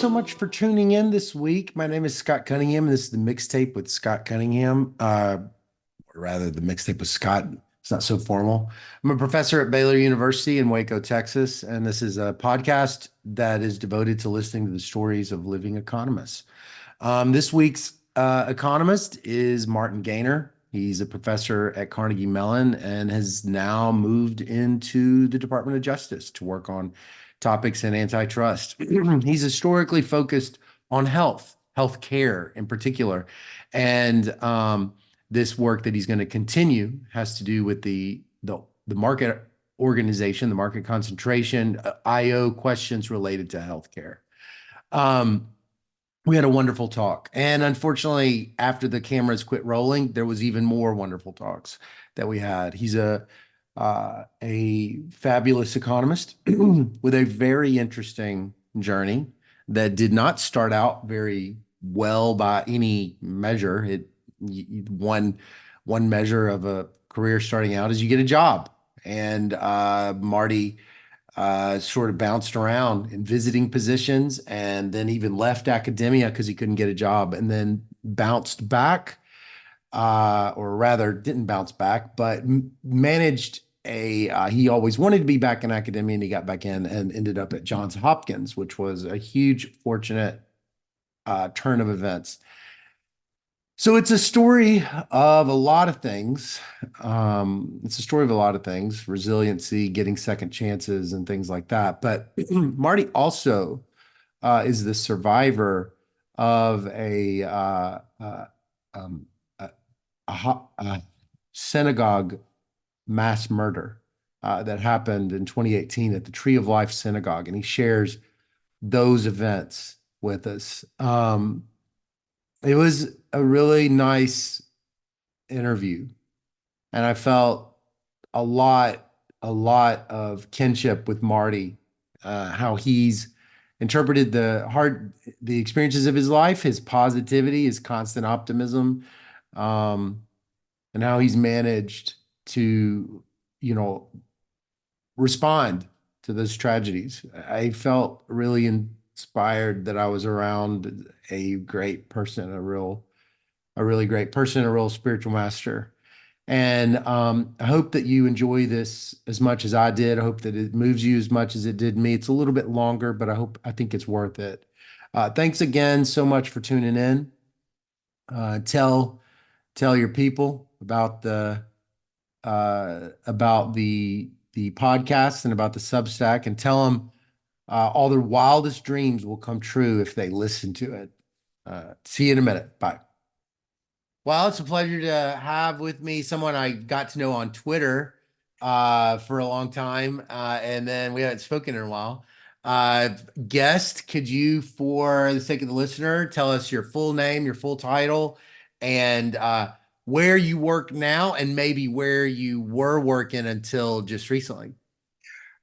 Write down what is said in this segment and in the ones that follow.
so much for tuning in this week. My name is Scott Cunningham, and this is the Mixtape with Scott Cunningham. Or rather, the Mixtape with Scott. It's not so formal. I'm a professor at Baylor University in Waco, Texas, and this is a podcast that is devoted to listening to the stories of living economists. This week's economist is Martin Gaynor. He's a professor at Carnegie Mellon and has now moved into the Department of Justice to work on topics in antitrust. He's historically focused on health care in particular. And this work that he's going to continue has to do with the market organization, the market concentration, IO questions related to healthcare. We had a wonderful talk. And unfortunately, after the cameras quit rolling, there was even more wonderful talks that we had. He's a fabulous economist with a very interesting journey that did not start out very well by any measure. One measure of a career starting out is you get a job. And Marty sort of bounced around in visiting positions and then even left academia because he couldn't get a job, and then bounced back, or rather didn't bounce back, but managed he always wanted to be back in academia, and he got back in and ended up at Johns Hopkins, which was a huge, fortunate turn of events. So it's a story of a lot of things. It's a story of a lot of things, resiliency, getting second chances, and things like that. But Marty also is the survivor of a synagogue mass murder that happened in 2018 at the Tree of Life Synagogue, and he shares those events with us. It was a really nice interview, and I felt a lot of kinship with Marty, how he's interpreted the experiences of his life, his positivity, his constant optimism, and how he's managed to, respond to those tragedies. I felt really inspired that I was around a great person, a really great person, a real spiritual master. And I hope that you enjoy this as much as I did. I hope that it moves you as much as it did me. It's a little bit longer, but I think it's worth it. Thanks again so much for tuning in. Tell your people about the podcast and about the Substack, and tell them all their wildest dreams will come true if they listen to it. See you in a minute. Bye. Well, it's a pleasure to have with me someone I got to know on Twitter for a long time, and then we haven't spoken in a while. Guest, could you, for the sake of the listener, tell us your full name, your full title, and where you work now, and maybe where you were working until just recently?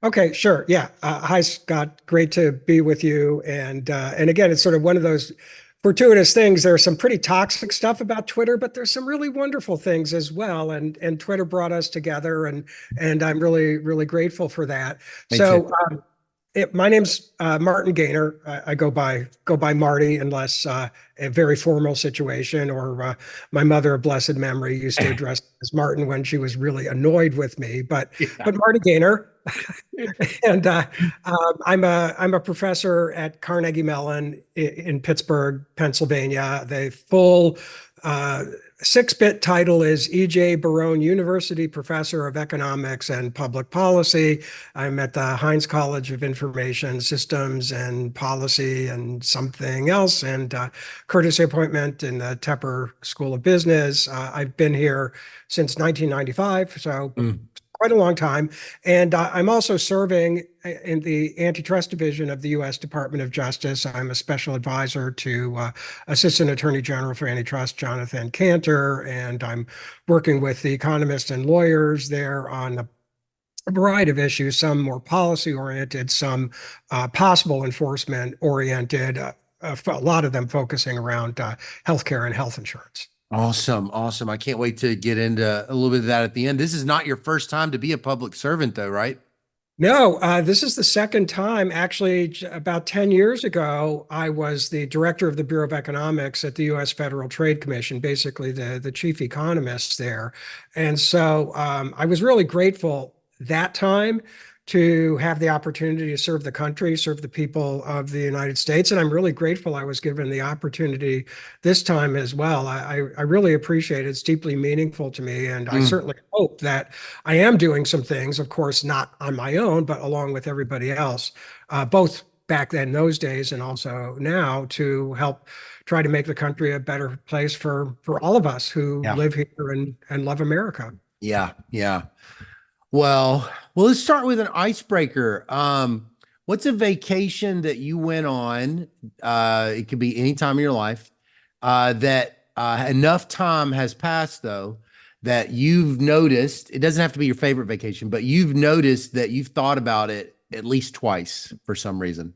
Okay, sure. Yeah. Hi, Scott. Great to be with you. And again, it's sort of one of those fortuitous things. There's some pretty toxic stuff about Twitter, but there's some really wonderful things as well. And Twitter brought us together, and I'm really, really grateful for that. Me So too. my name's Martin Gaynor. I go by Marty, unless a very formal situation, or my mother of blessed memory used to address me as Martin when she was really annoyed with me. But Yeah. Marty Gaynor. And I'm a professor at Carnegie Mellon in Pittsburgh, Pennsylvania. The full 6-bit title is E.J. Barone University Professor of Economics and Public Policy. I'm at the Heinz College of Information Systems and Policy and something else, and courtesy appointment in the Tepper School of Business. I've been here since 1995, so quite a long time. And I'm also serving in the Antitrust Division of the U.S. Department of Justice. I'm a special advisor to Assistant Attorney General for Antitrust, Jonathan Kanter, and I'm working with the economists and lawyers there on a variety of issues, some more policy-oriented, some possible enforcement-oriented, a lot of them focusing around healthcare and health insurance. Awesome. Awesome. I can't wait to get into a little bit of that at the end. This is not your first time to be a public servant, though, right? No, this is the second time. Actually, about 10 years ago, I was the director of the Bureau of Economics at the U.S. Federal Trade Commission, basically the chief economist there. And so I was really grateful that time to have the opportunity to serve the country, serve the people of the United States. And I'm really grateful I was given the opportunity this time as well. I really appreciate it. It's deeply meaningful to me. And I Mm, certainly hope that I am doing some things, of course, not on my own, but along with everybody else, both back then, those days, and also now to help try to make the country a better place for all of us who yeah. live here and love America. Yeah. Yeah. Well, let's start with an icebreaker. What's a vacation that you went on? It could be any time in your life, that enough time has passed though that you've noticed, it doesn't have to be your favorite vacation, but you've noticed that you've thought about it at least twice for some reason.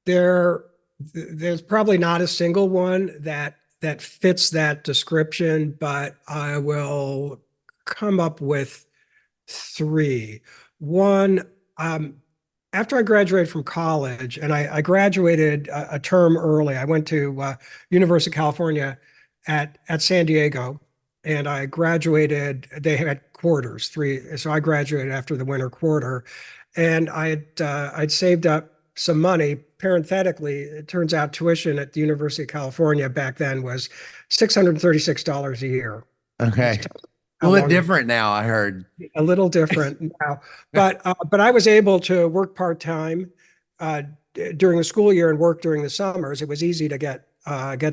There, there's probably not a single one that fits that description, but I will come up with three. One, um, after I graduated from college, and I graduated a term early, I went to University of California at San Diego, and I graduated. They had quarters, three, so I graduated after the winter quarter, and I'd saved up some money. Parenthetically, it turns out tuition at the University of California back then was $636 a year. That's Okay. A how little bit long different now, I heard. a little different now. But I was able to work part-time during the school year and work during the summers. It was easy to get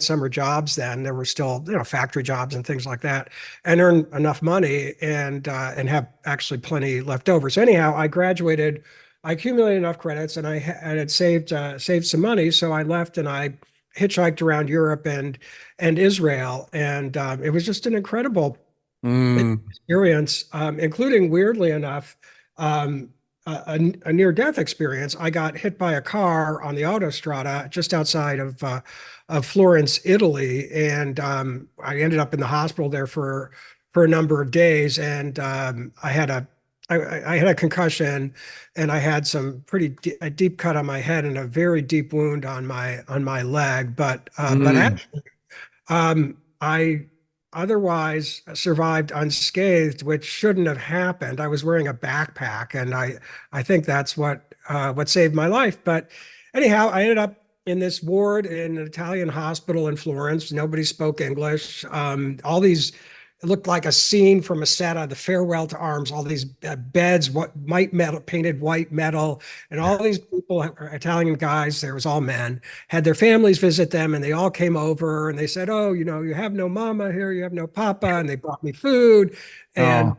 summer jobs then. There were still, factory jobs and things like that, and earn enough money and have actually plenty left over. So anyhow, I graduated. I accumulated enough credits, and I had saved some money. So I left and I hitchhiked around Europe and Israel, and it was just an incredible Mm, experience, including weirdly enough, a near-death experience. I got hit by a car on the autostrada just outside of Florence, Italy, and I ended up in the hospital there for a number of days. And I had a concussion, and I had some a deep cut on my head and a very deep wound on my leg. But mm. actually, I otherwise survived unscathed, which shouldn't have happened. I was wearing a backpack, and I think that's what saved my life. But anyhow, I ended up in this ward in an Italian hospital in Florence. Nobody spoke English. All these It looked like a scene from a set of The Farewell to Arms. All these beds, white metal, painted white metal, and all these people, Italian guys. There was all men, had their families visit them, and they all came over and they said, "Oh, you have no mama here, you have no papa," and they brought me food. And Oh,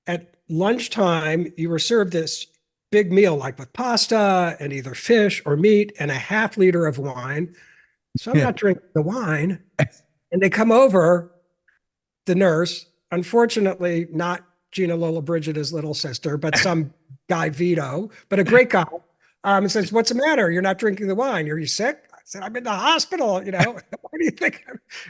at lunchtime, you were served this big meal, like with pasta and either fish or meat and a half liter of wine. So I'm yeah. not drinking the wine, and they come over, the nurse, unfortunately, not Gina Lollobrigida's little sister, but some guy Vito, but a great guy. Says, "What's the matter? You're not drinking the wine. Are you sick?" I said, "I'm in the hospital. Why do you think?"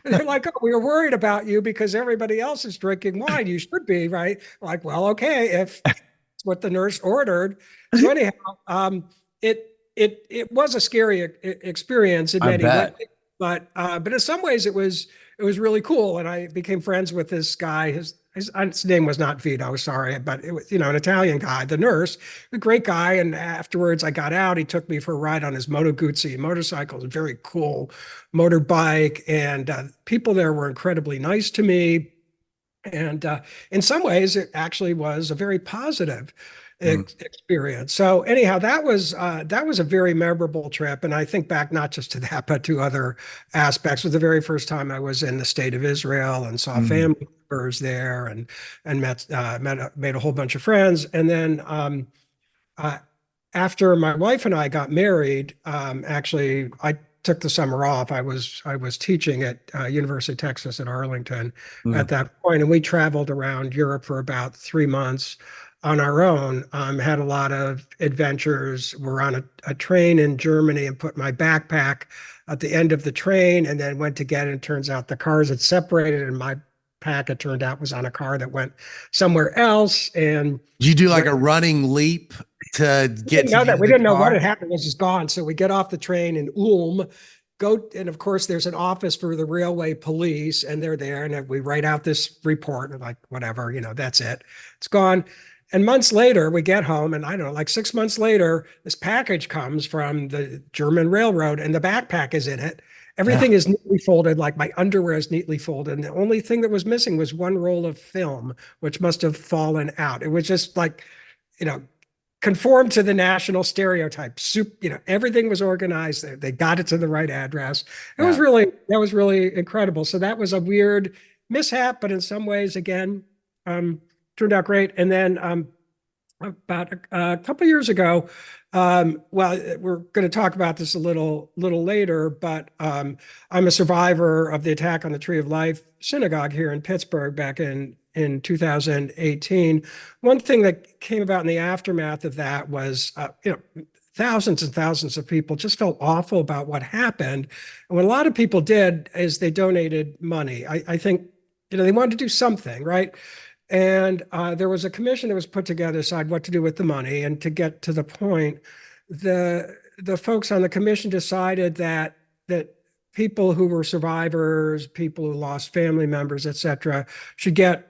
And they're like, "Oh, we were worried about you because everybody else is drinking wine. You should be, right?" I'm like, well, okay, if it's what the nurse ordered. So anyhow, it was a scary experience in I many ways, bet. but in some ways it was really cool. And I became friends with this guy. His name was not Vito, sorry, but it was, an Italian guy, the nurse, a great guy. And afterwards I got out, he took me for a ride on his Moto Guzzi motorcycle, a very cool motorbike. And people there were incredibly nice to me. And in some ways, it actually was a very positive Mm, experience. So anyhow, that was a very memorable trip, and I think back not just to that, but to other aspects. It was the very first time I was in the state of Israel and saw mm, family members there, and made a whole bunch of friends. And then uh, after my wife and I got married, actually, I took the summer off. I was teaching at University of Texas at Arlington at mm, that point, and we traveled around Europe for about 3 months on our own. Had a lot of adventures. We're on a train in Germany and put my backpack at the end of the train, and then went to get it. And turns out the cars had separated, and my backpack, it turned out, was on a car that went somewhere else. And Did you do like a running leap to we get didn't to know the that. end of We the didn't know what car? had happened. It was just gone. So we get off the train in Ulm, go, and of course there's an office for the railway police, and they're there, and we write out this report, and like, whatever, that's it. It's gone. And months later, we get home, and I don't know, like 6 months later, this package comes from the German railroad, and the backpack is in it. Yeah. Everything is neatly folded, like my underwear is neatly folded. And the only thing that was missing was one roll of film, which must have fallen out. It was just like, you know, conform to the national stereotype. Everything was organized. They got it to the right address. Yeah. That was really incredible. So that was a weird mishap, but in some ways, again, turned out great. And then about a couple of years ago, well, we're going to talk about this a little later, but I'm a survivor of the attack on the Tree of Life synagogue here in Pittsburgh back in 2018. One thing that came about in the aftermath of that was, thousands and thousands of people just felt awful about what happened. And what a lot of people did is they donated money. I think, they wanted to do something, right? And there was a commission that was put together to decide what to do with the money. And to get to the point, the folks on the commission decided that people who were survivors, people who lost family members, et cetera, should get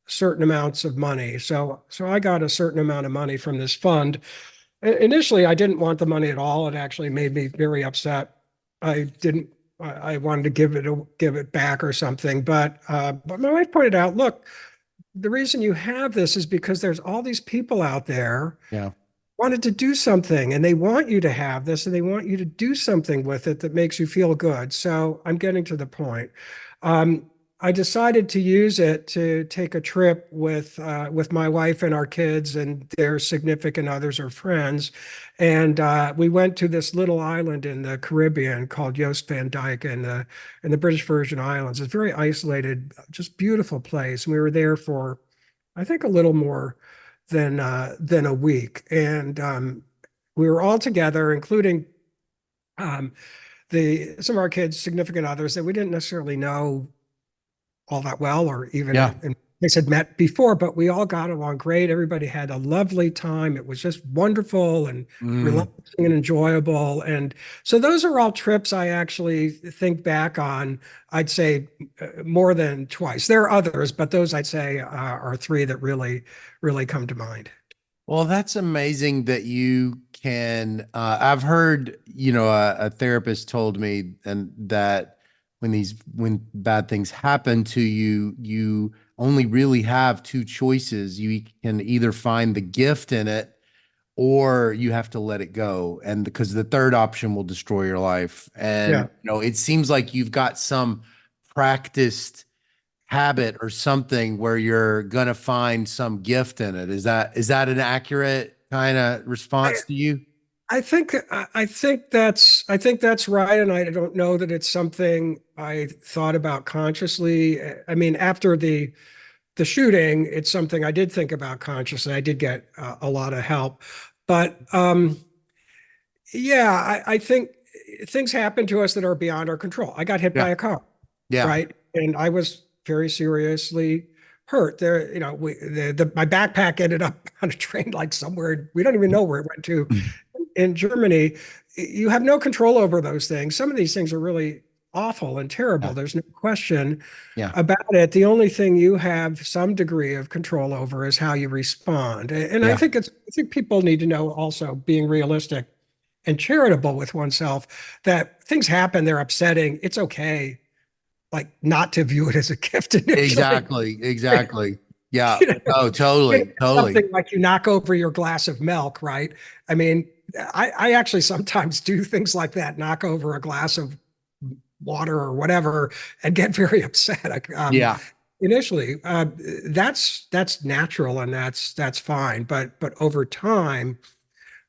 certain amounts of money. So I got a certain amount of money from this fund. Initially, I didn't want the money at all. It actually made me very upset. I wanted to give it back or something. But my wife pointed out, look, the reason you have this is because there's all these people out there Yeah. wanted to do something, and they want you to have this, and they want you to do something with it that makes you feel good. So I'm getting to the point. I decided to use it to take a trip with my wife and our kids and their significant others or friends, and we went to this little island in the Caribbean called Jost Van Dyke in the British Virgin Islands. It's a very isolated, just beautiful place. We were there for, I think, a little more than a week, and we were all together, including some of our kids' significant others that we didn't necessarily know all that well, or even Yeah. in case had met before, but we all got along great. Everybody had a lovely time. It was just wonderful and Mm. relaxing and enjoyable. And so those are all trips I actually think back on, I'd say more than twice. There are others, but those I'd say are three that really, really come to mind. Well, that's amazing that you can. I've heard, a therapist told me and that when bad things happen to you, you only really have two choices. You can either find the gift in it or you have to let it go. And because the third option will destroy your life. And, Yeah. it seems like you've got some practiced habit or something where you're gonna find some gift in it. Is that an accurate kind of response to you? I think that's right, and I don't know that it's something I thought about consciously. I mean, after the shooting, it's something I did think about consciously. I did get a lot of help, but yeah, I think things happen to us that are beyond our control. I got hit by Yeah. a car, Yeah. right, and I was very seriously hurt. There, my backpack ended up on a train, like somewhere we don't even know where it went to in Germany. You have no control over those things. Some of these things are really awful and terrible. Yeah. There's no question Yeah. about it. The only thing you have some degree of control over is how you respond. And Yeah. I think people need to know, also being realistic and charitable with oneself, that things happen, they're upsetting. It's okay, like, not to view it as a gift initially. Exactly. Exactly. Yeah. You know, Oh, totally. Totally. something like you knock over your glass of milk, right? I mean, I actually sometimes do things like that, knock over a glass of water or whatever, and get very upset. Yeah. Initially, that's natural, and that's fine. But over time,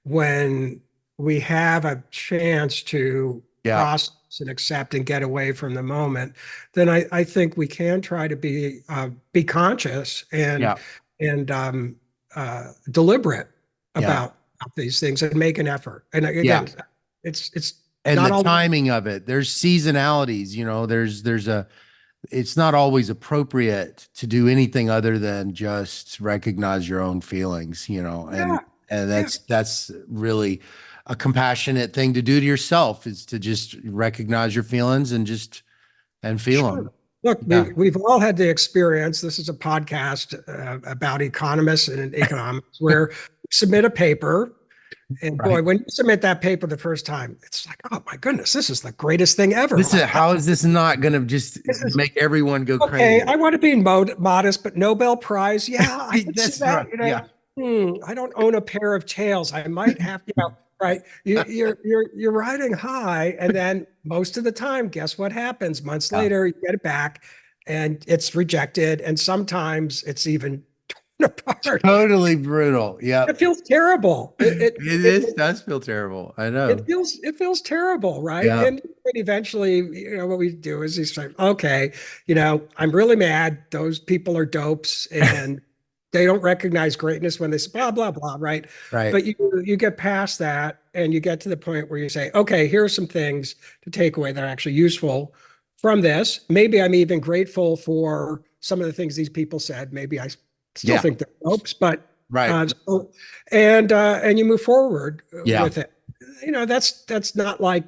when we have a chance to Yeah. process and accept and get away from the moment, then I think we can try to be conscious Yeah. and deliberate Yeah. about these things and make an effort. And Yeah. again, it's And not the all. timing of it. There's seasonalities, there's a it's not always appropriate to do anything other than just recognize your own feelings, Yeah, and yeah, that's really a compassionate thing to do to yourself, is to just recognize your feelings and just and feel sure. them. Look, Yeah. we've all had the experience. This is a podcast about economists and economics where you submit a paper. And boy, Right. when you submit that paper the first time, it's like, oh my goodness, this is the greatest thing ever. This is, Like, how is this not going to just this is make everyone go okay. crazy? I want to be modest, but Nobel Prize, yeah, I can see That's that. right. Yeah. I don't own a pair of tails. I might have, right? You're riding high, and then most of the time, guess what happens? Months Yeah. later, you get it back, and it's rejected, and sometimes it's even torn apart. Totally brutal. It Yep. feels terrible. It is, does feel terrible. I know. It feels terrible, right? Yeah. And eventually, what we do is he's like, okay, I'm really mad. Those people are dopes and they don't recognize greatness when they say blah blah blah, right? Right. But you get past that and you get to the point where you say, okay, here are some things to take away that are actually useful from this. Maybe I'm even grateful for some of the things these people said. Maybe I still Yeah. think they're dopes, but Right. and you move forward Yeah. with it. That's not like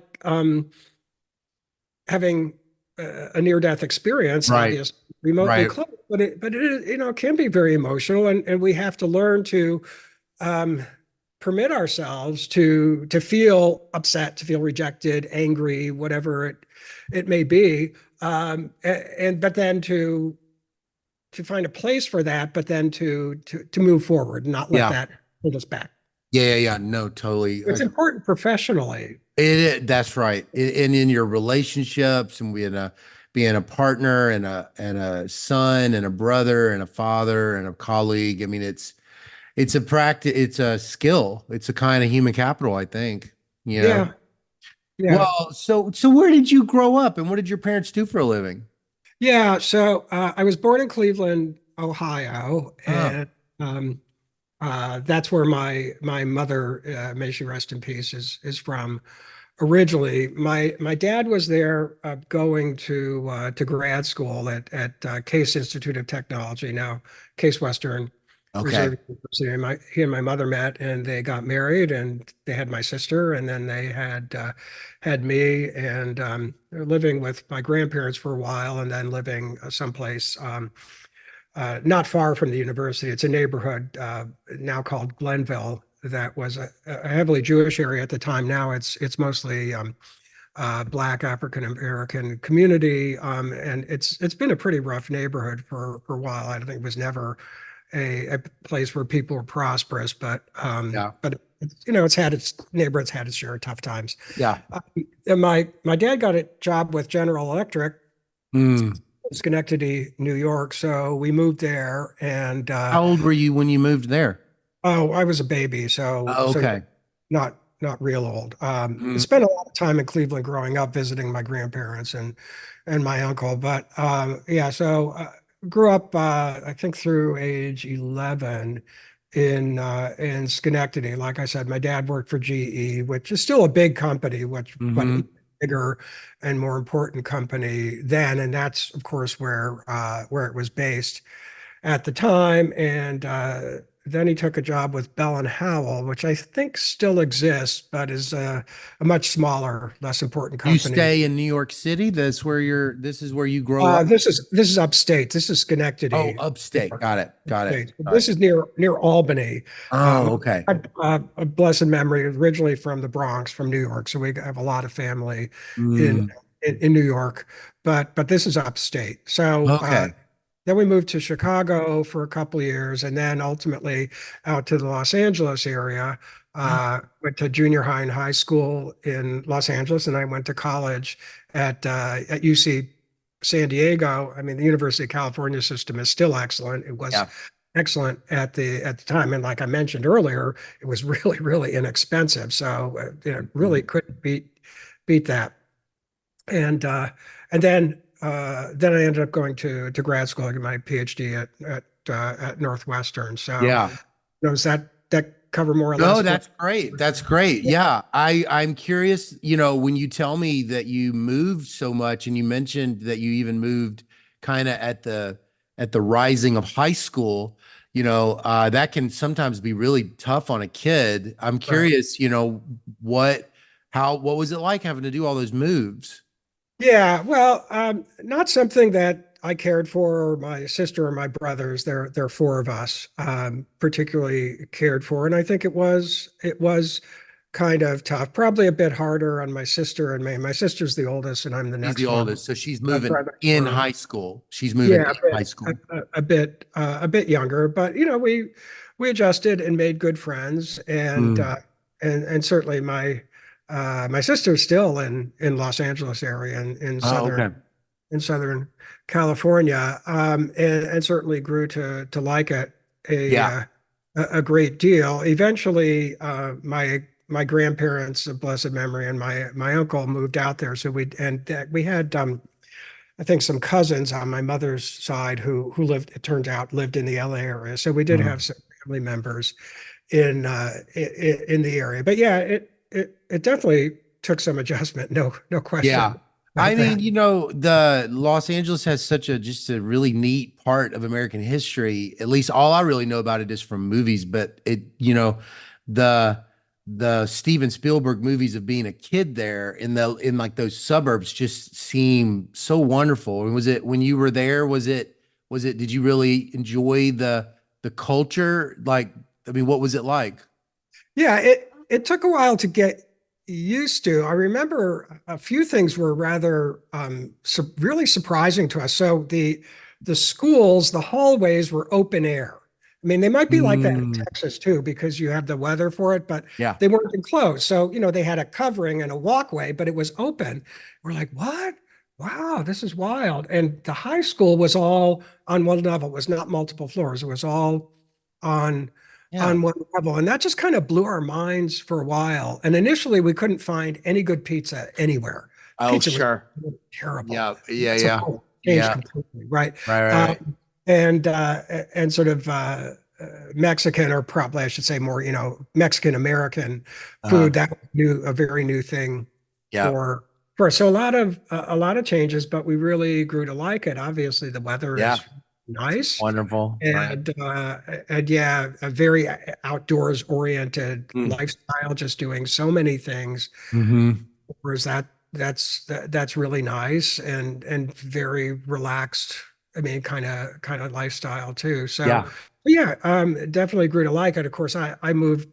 having a near-death experience, Right. obviously remotely Right. close, but it can be very emotional, and we have to learn to um, permit ourselves to feel upset, to feel rejected, angry, whatever it may be, and but then to find a place for that, but then to move forward and not let Yeah. that hold us back. Yeah. Yeah. Yeah. No, totally. It's important professionally. That's right. And in your relationships, and being a partner and a son and a brother and a father and a colleague. I mean, it's a practice, it's a skill, it's a kind of human capital, I think, you know. Yeah, yeah, Well, so where did you grow up and what did your parents do for a living? yeah. So I was born in Cleveland, Ohio, Oh, and that's where my mother, may she rest in peace, is from originally. My dad was there going to grad school at Case Institute of Technology, now Case Western okay. Reserve University. And he and my mother met, and they got married, and they had my sister, and then they had me, and they were living with my grandparents for a while, and then living someplace. Not far from the university. It's a neighborhood now called Glenville that was a heavily Jewish area at the time. Now it's mostly Black African American community, and it's been a pretty rough neighborhood for a while. I don't think it was never a place where people were prosperous, Yeah. but it's had its share of tough times. Yeah. And my dad got a job with General Electric, Mm. Schenectady, New York. So we moved there, and How old were you when you moved there? oh, I was a baby, so Oh, okay. not real old. I Mm. spent a lot of time in Cleveland growing up, visiting my grandparents and my uncle. But yeah, so grew up I think through age 11 in Schenectady. Like I said, my dad worked for GE, which is still a big company, but Hmm. bigger and more important company then, and that's of course where it was based at the time. And then he took a job with Bell and Howell, which I think still exists, but is a much smaller, less important You company. stay in New York City? This is where you grow up? This is upstate. This is Oh, Schenectady, New upstate. York. Got it. Got it. Upstate. Got it. This is near Albany. Oh, okay. A blessed memory, originally from the Bronx, from New York, so we have a lot of family in Mm. in New York, but this is upstate. So Okay. then we moved to Chicago for a couple of years, and then ultimately out to the Los Angeles area. Went to junior high and high school in Los Angeles, and I went to college at UC San Diego. I mean, the University of California system is still excellent. It was Yeah. excellent at the time, and like I mentioned earlier, it was really inexpensive. So really couldn't beat that. And then I ended up going to grad school. I got my PhD at Northwestern. So, Yeah. does that cover more or No, less what? that's great. That's great. Yeah. I'm curious, when you tell me that you moved so much and you mentioned that you even moved kind of at the rising of high school, that can sometimes be really tough on a kid. I'm Right. curious, what was it like having to do all those moves? Yeah, well, not something that I cared for, or my sister or my brothers. There are four of us, particularly cared for, and I think it was kind of tough. Probably a bit harder on my sister and me. My sister's the oldest, and I'm the She's the next one. oldest, so she's My moving brother, in high school. She's moving yeah, in high school. a bit younger, but we adjusted and made good friends, Mm. and certainly my sister's still in Los Angeles area and Oh, okay. in Southern California, and certainly grew to like it Yeah. a great deal. Eventually, my grandparents of blessed memory and my uncle moved out there, so we had I think some cousins on my mother's side who lived, it turns out, lived in the LA area. So we did have Mhm. some family members in the area. But yeah, it definitely took some adjustment, no Yeah. question I about mean, that. the Los Angeles has such a just a really neat part of American history. At least all I really know about it is from movies, but the the Steven Spielberg movies of being a kid there in like those suburbs just seem so wonderful. And was it when you were there, was it did you really enjoy the culture? Like, I mean, what was it like? Yeah, it took a while to get used to. I remember a few things were rather really surprising to us. So the schools, the hallways were open air. I mean, they might be like that in Mm, Texas too, because you have the weather for it, but yeah. they weren't enclosed. So, they had a covering and a walkway, but it was open. We're like, what? Wow, this is wild. And the high school was all on one level. It was not multiple floors. It was all on Yeah. on one level. And that just kind of blew our minds for a while. And initially, we couldn't find any good pizza anywhere. Oh, Pizza was sure. terrible. Yeah. Yeah. So Yeah. changed Yeah. completely, right? Right. Right. Right. And sort of Mexican, or probably I should say more, Mexican American Uh-huh. food. That was a very new thing Yeah. for us. So a lot of changes, but we really grew to like it. Obviously, the weather Yeah. is nice. Wonderful. Right. And yeah, a very outdoors oriented Mm. lifestyle, just doing so many things. Hmm. Whereas that's really nice and very relaxed. I mean, kind of lifestyle too. So Yeah. yeah, definitely grew to like it. Of course, I moved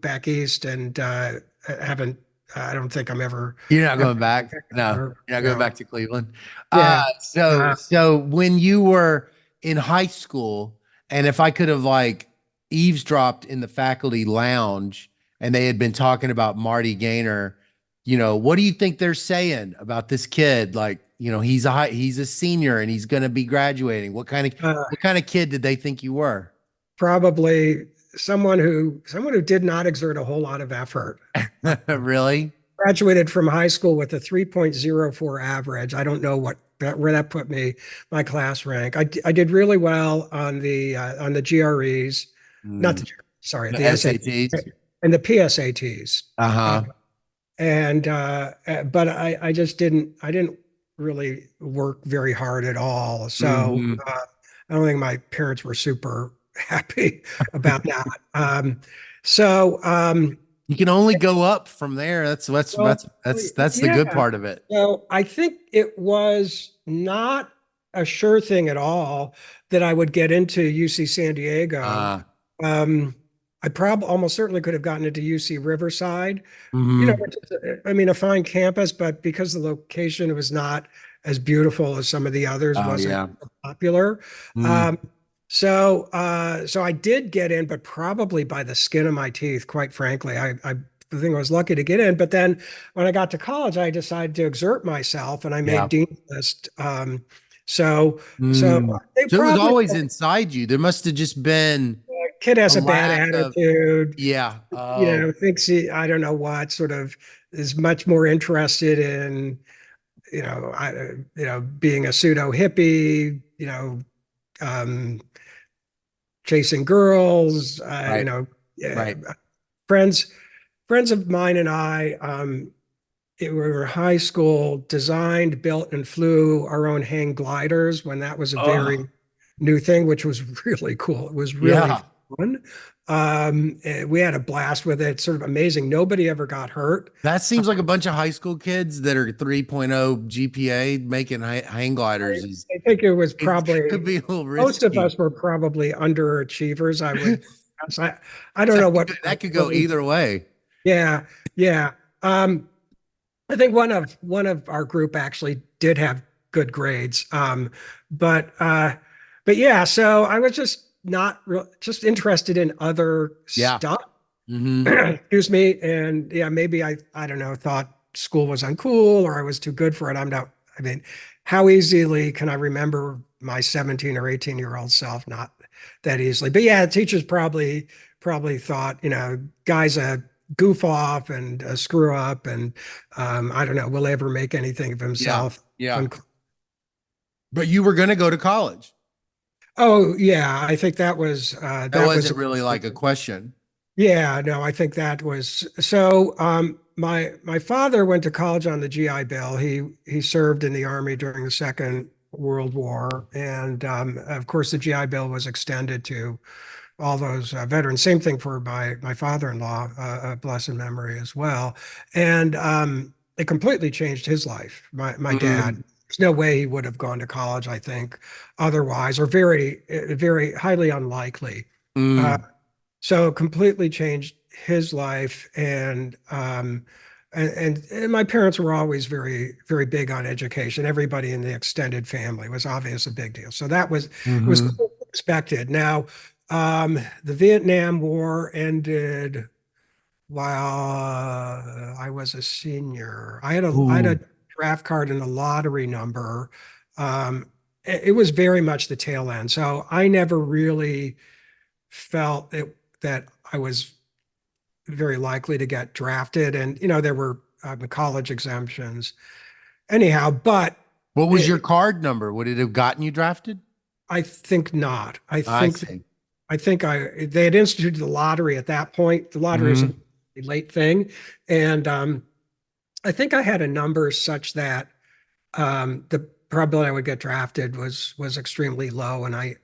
back east and haven't. I don't think I'm You're not ever going back. No, or, you're not going back to Cleveland. yeah. So when you were in high school, and if I could have like eavesdropped in the faculty lounge and they had been talking about Marty Gaynor, what do you think they're saying about this kid? Like, he's a senior and he's going to be graduating. Uh, What kind of kid did they think you were? Probably someone who did not exert a whole lot of effort. Really? Graduated from high school with a 3.04 average. I don't know where that put me, my class rank. I did really well on the GREs, not Mm. the sorry, The the SAT SATs? and the PSATs. Uh, Uh-huh. but I just didn't really work very hard at all. So Hmm. I don't think my parents were super happy about that. So You can only go up from there. well, That's the good yeah. part of it. So I think it was not a sure thing at all that I would get into UC San Diego. Uh, Um, I probably almost certainly could have gotten into UC Riverside, hmm. which is, I mean, a fine campus, but because the location was not as beautiful as some of the others, Oh wasn't yeah. popular. Mm. Um, so I did get in, but probably by the skin of my teeth, quite frankly. I think I was lucky to get in. But then when I got to college, I decided to exert myself and I Yeah. made Dean's List. So, so Mm. they So it was probably, always inside you. There must have just been kid a has a bad lack of, attitude, yeah. Oh, thinks I don't know what, sort of is much more interested in, being a pseudo hippie, um, chasing girls, right, yeah, right. friends, friends of mine and I, we were high school, designed, built, and flew our own hang gliders when that was a Oh, very new thing, which was really cool. It was really yeah. fun. We had a blast with it. Sort of amazing. Nobody ever got hurt. That seems like a bunch of high school kids that are 3.0 GPA making hang gliders is I think it was it could probably be a little most of risky. us were probably underachievers. I would, I don't know what That could go really, either way. yeah, yeah. I think one of our group actually did have good grades. But but yeah, so I was just not just interested in other Yeah. stuff. Hmm. Excuse me. And yeah, maybe I don't know, thought school was uncool or I was too good for it. I mean, how easily can I remember my 17 or 18-year-old self? Not that easily. But yeah, teachers probably thought, guy's a goof off and a screw up and I don't know, will he ever make anything of Yeah. himself? Yeah. But you were going to go to college. Oh yeah, I think That that was wasn't really like a question. yeah, no, I think that was so. My father went to college on the GI Bill. He served in the Army during the Second World War, and of course, the GI Bill was extended to all those veterans. Same thing for my father-in-law, blessed memory as well. And it completely changed his life. My dad. Mm, There's no way he would have gone to college, I think, otherwise, or very highly unlikely. Uh, mm. so it completely changed his life, and my parents were always very big on education. Everybody in the extended family was obviously a big deal. So that was it was Hmm. expected. Now, the Vietnam War ended while I was a senior. I had a Ooh. draft card and a lottery number. It was very much the tail end. So I never really felt that I was very likely to get drafted. And, there were the college exemptions. Anyhow, but What was your it, card number? Would it have gotten you drafted? I think not. I I think see. they had instituted the lottery at that point. The lottery is a Hmm. late thing. And I think I had a number such that the probability I would get drafted was extremely low. And I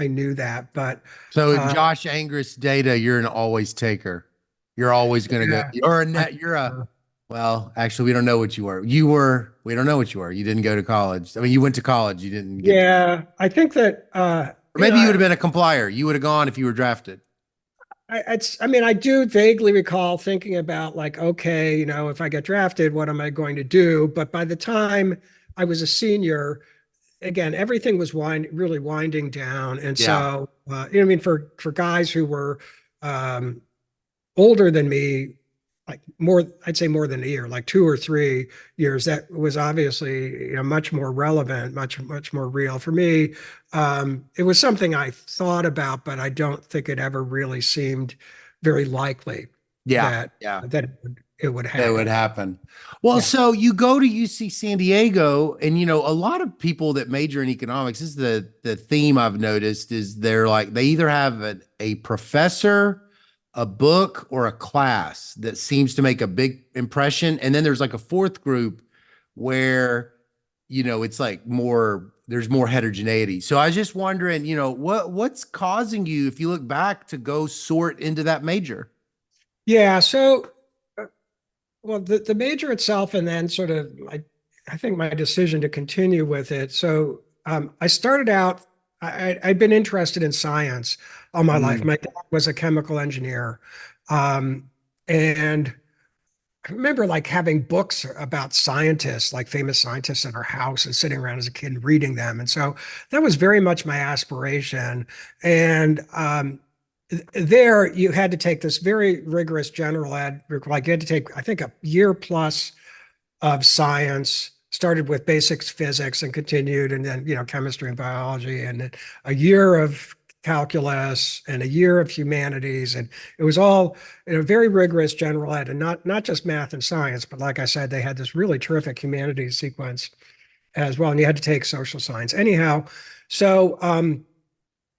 knew that. But So in uh, Josh Angrist data, you're an always taker. You're always going to go. yeah, You're a I, net. Well, actually, we don't know what you were. We don't know what you were. You didn't go to college. I mean, you went to college. You didn't get, yeah, I think that, or maybe you would have been a complier. You would have gone if you were drafted. I mean, I do vaguely recall thinking about like, okay, if I get drafted, what am I going to do? But by the time I was a senior, again, everything was really winding down. And Yeah. so, I mean, for guys who were um, older than me, like I'd say more than a year, like 2 or 3 years, that was obviously, much more relevant, much more real for me. It was something I thought about, but I don't think it ever really seemed very likely Yeah. that Yeah. it would That would happen. happen. Well, Yeah. so you go to UC San Diego, and a lot of people that major in economics, this is the theme I've noticed is they're like they either have a professor, a book, or a class that seems to make a big impression. And then there's like a fourth group where, it's like there's more heterogeneity. So I was just wondering, what's causing you, if you look back, to go sort into that major? Yeah. So, well, the major itself, and then sort of, I think my decision to continue with it. So, I started out. I'd been interested in science all my life. Mm, My dad was a chemical engineer, and I remember like having books about scientists, like famous scientists in our house, and sitting around as a kid reading them. And so that was very much my aspiration. And there you had to take this very rigorous general ed, like you had to take, I think, a year plus of science, started with basics physics and continued, and then, chemistry and biology, and then a year of calculus and a year of humanities. And it was all in a very rigorous general ed, and not just math and science, but like I said, they had this really terrific humanities sequence as well. And you had to take social science. Anyhow, so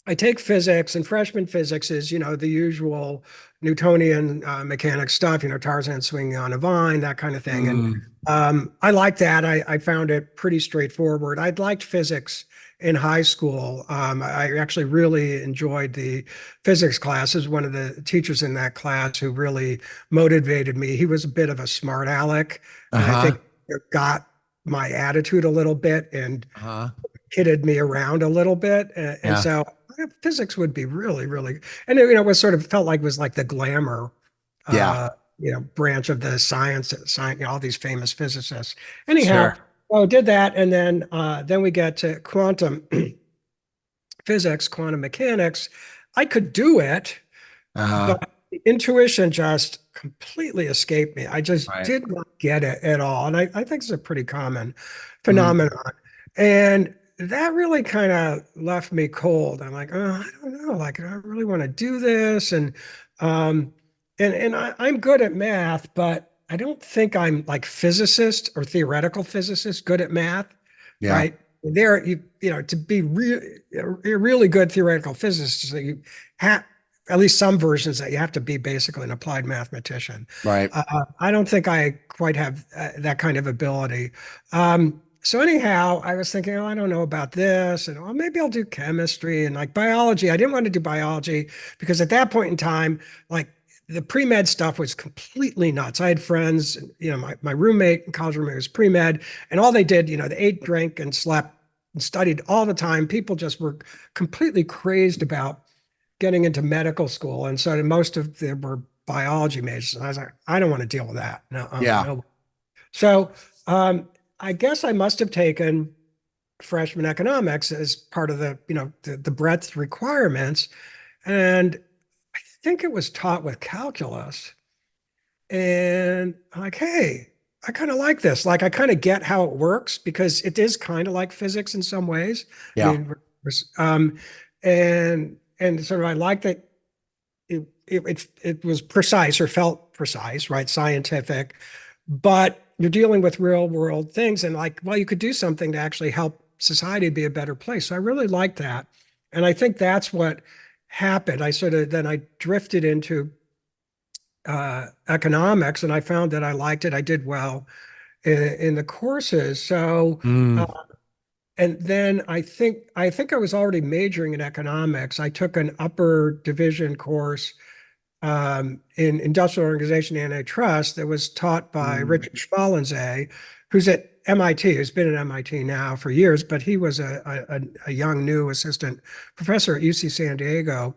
I take physics, and freshman physics is, the usual Newtonian mechanics stuff, Tarzan swinging on a vine, that kind of thing. And Mm. I like that. I found it pretty straightforward. I'd liked physics in high school. I actually really enjoyed the physics classes. One of the teachers in that class who really motivated me, he was a bit of a smart aleck, and I Uh-huh. think it got my attitude a little bit and Uh-huh. kidded me around a little bit. And Yeah. so physics would be really, really, and it was sort of felt like it was like the glamour, Yeah. uh, branch of the science, all these famous physicists. Anyhow, Sure. well, did that. And then we get to quantum physics, quantum mechanics. I could do it, Uh-huh. but the intuition just completely escaped me. I just Right. did not get it at all. And I think it's a pretty common Mm. phenomenon. And that really kind of left me cold. I'm like, oh, I don't know. Like, I really want to do this. Um, I'm good at math, but I don't think I'm like physicist or theoretical physicist good at math, Yeah. right? There, to be a really good theoretical physicist, so you have at least some versions that you have to be basically an applied mathematician. Right. I don't think I quite have that kind of ability. So anyhow, I was thinking, oh, I don't know about this, and oh, maybe I'll do chemistry and like biology. I didn't want to do biology because at that point in time, like the pre-med stuff was completely nuts. I had friends, my roommate, college roommate was pre-med, and all they did, they ate, drank, and slept and studied all the time. People just were completely crazed about getting into medical school. And so most of them were biology majors. And I was like, I don't want to deal with that. No, Yeah. no. So I guess I must have taken freshman economics as part of the breadth requirements. And I think it was taught with calculus. And I'm like, hey, I kind of like this. Like, I kind of get how it works because it is kind of like physics in some ways. I Yeah. mean, um, and sort of I like that it was precise or felt precise, right? Scientific, but you're dealing with real world things, and like, well, you could do something to actually help society be a better place. So I really like that, and I think that's what happened. I drifted into economics, and I found that I liked it. I did well in the courses. So, Mm. uh, and then I think I was already majoring in economics. I took an upper division course in industrial organization antitrust that was taught by Mm. Richard Schmallenze, who's at MIT, who's been at MIT now for years, but he was a young new assistant professor at UC San Diego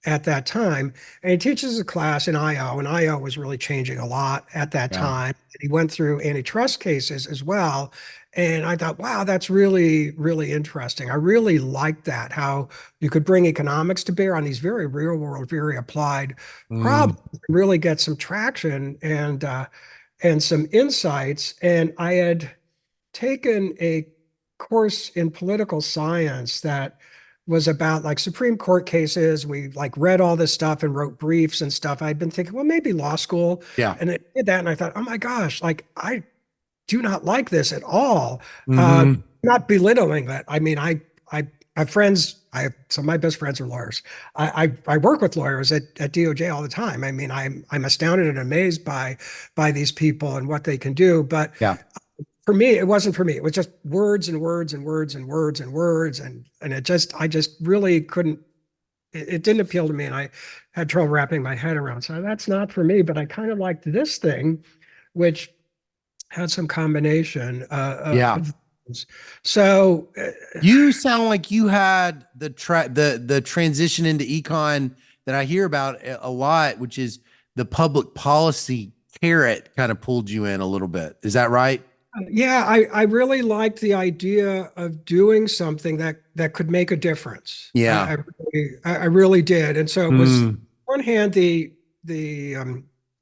at that time. And he teaches a class in IO, and IO was really changing a lot at that Yeah. time. He went through antitrust cases as well. And I thought, wow, that's really, really interesting. I really liked that, how you could bring economics to bear on these very real world, very applied Mm. problems, really get some traction and some insights. And I had taken a course in political science that was about like Supreme Court cases. We like read all this stuff and wrote briefs and stuff. I'd been thinking, well, maybe law school. Yeah. And it did that. And I thought, oh my gosh, like I do not like this at all. Uh, Mm-hmm. Not belittling that. I mean, I have friends. Some of my best friends are lawyers. I work with lawyers at DOJ all the time. I mean, I'm astounded and amazed by these people and what they can do. But Yeah. for me, it wasn't for me. It was just words and words and words and words and words, and I just really couldn't. It didn't appeal to me, and I had trouble wrapping my head around. So that's not for me. But I kind of liked this thing, which had some combination Yeah. of things. So You sound like you had the transition into econ that I hear about a lot, which is the public policy carrot kind of pulled you in a little bit. Is that right? yeah, I really liked the idea of doing something that could make a difference. Yeah. I really did. And so it was, Mm. on one hand, the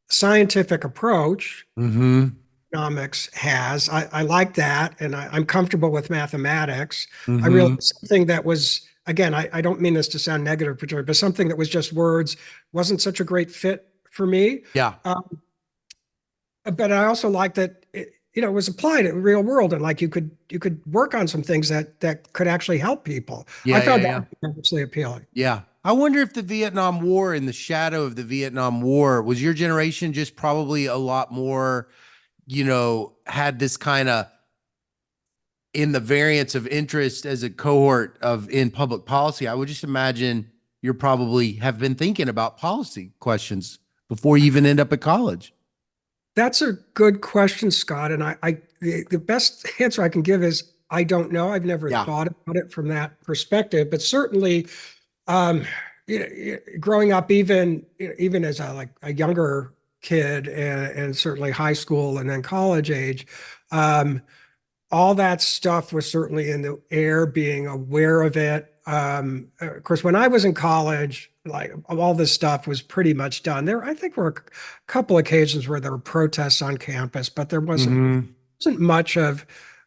scientific approach Mm-hmm. economics has. I like that, and I'm comfortable with mathematics. I Mm-hmm. realized something that was, again, I don't mean this to sound negative, but something that was just words wasn't such a great fit for me. Yeah. But I also like that was applied in the real world, and like you could work on some things that could actually help people. I Yeah, yeah, found that yeah. enormously appealing. Yeah. I wonder if the Vietnam War, in the shadow of the Vietnam War, was your generation just probably a lot more, had this kind of in the variance of interest as a cohort of in public policy. I would just imagine you're probably have been thinking about policy questions before you even end up at college. That's a good question, Scott. And the best answer I can give is I don't know. I've never Yeah. thought about it from that perspective, but certainly, um, growing up, even as a younger kid, and certainly high school and then college age, um, all that stuff was certainly in the air, being aware of it. Of course, when I was in college, like all this stuff was pretty much done. I think, were a couple occasions where there were protests on campus, but there Hmm. wasn't much of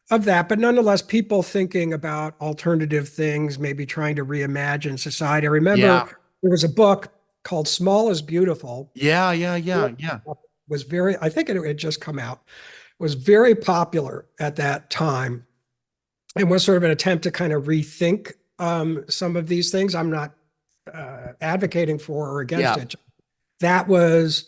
that. But nonetheless, people thinking about alternative things, maybe trying to reimagine society. I Yeah. remember there was a book called "Small is Beautiful." Yeah. Yeah. Yeah. Yeah. Was very, I think it had just come out, was very popular at that time, and was sort of an attempt to kind of rethink some of these things. I'm not advocating for or against Yeah. it. That was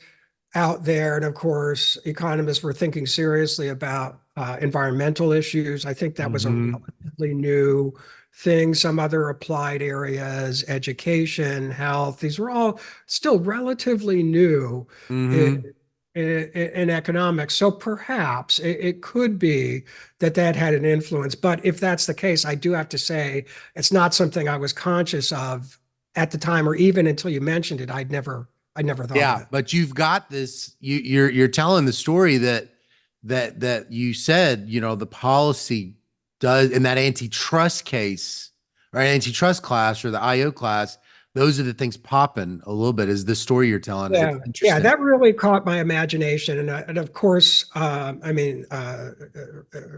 out there. And of course, economists were thinking seriously about environmental issues. I think that was a Hmm. relatively new thing. Some other applied areas, education, health, these were all still relatively new Hmm. in economics. So perhaps it could be that had an influence. But if that's the case, I do have to say it's not something I was conscious of at the time, or even until you mentioned it. I'd never thought of Yeah, it. but you've got this. You're telling the story that you said. The policy does in that antitrust case or antitrust class or the IO class. Those are the things popping a little bit. Is the story you're telling? It's Yeah, interesting. that really caught my imagination, and of course, I mean,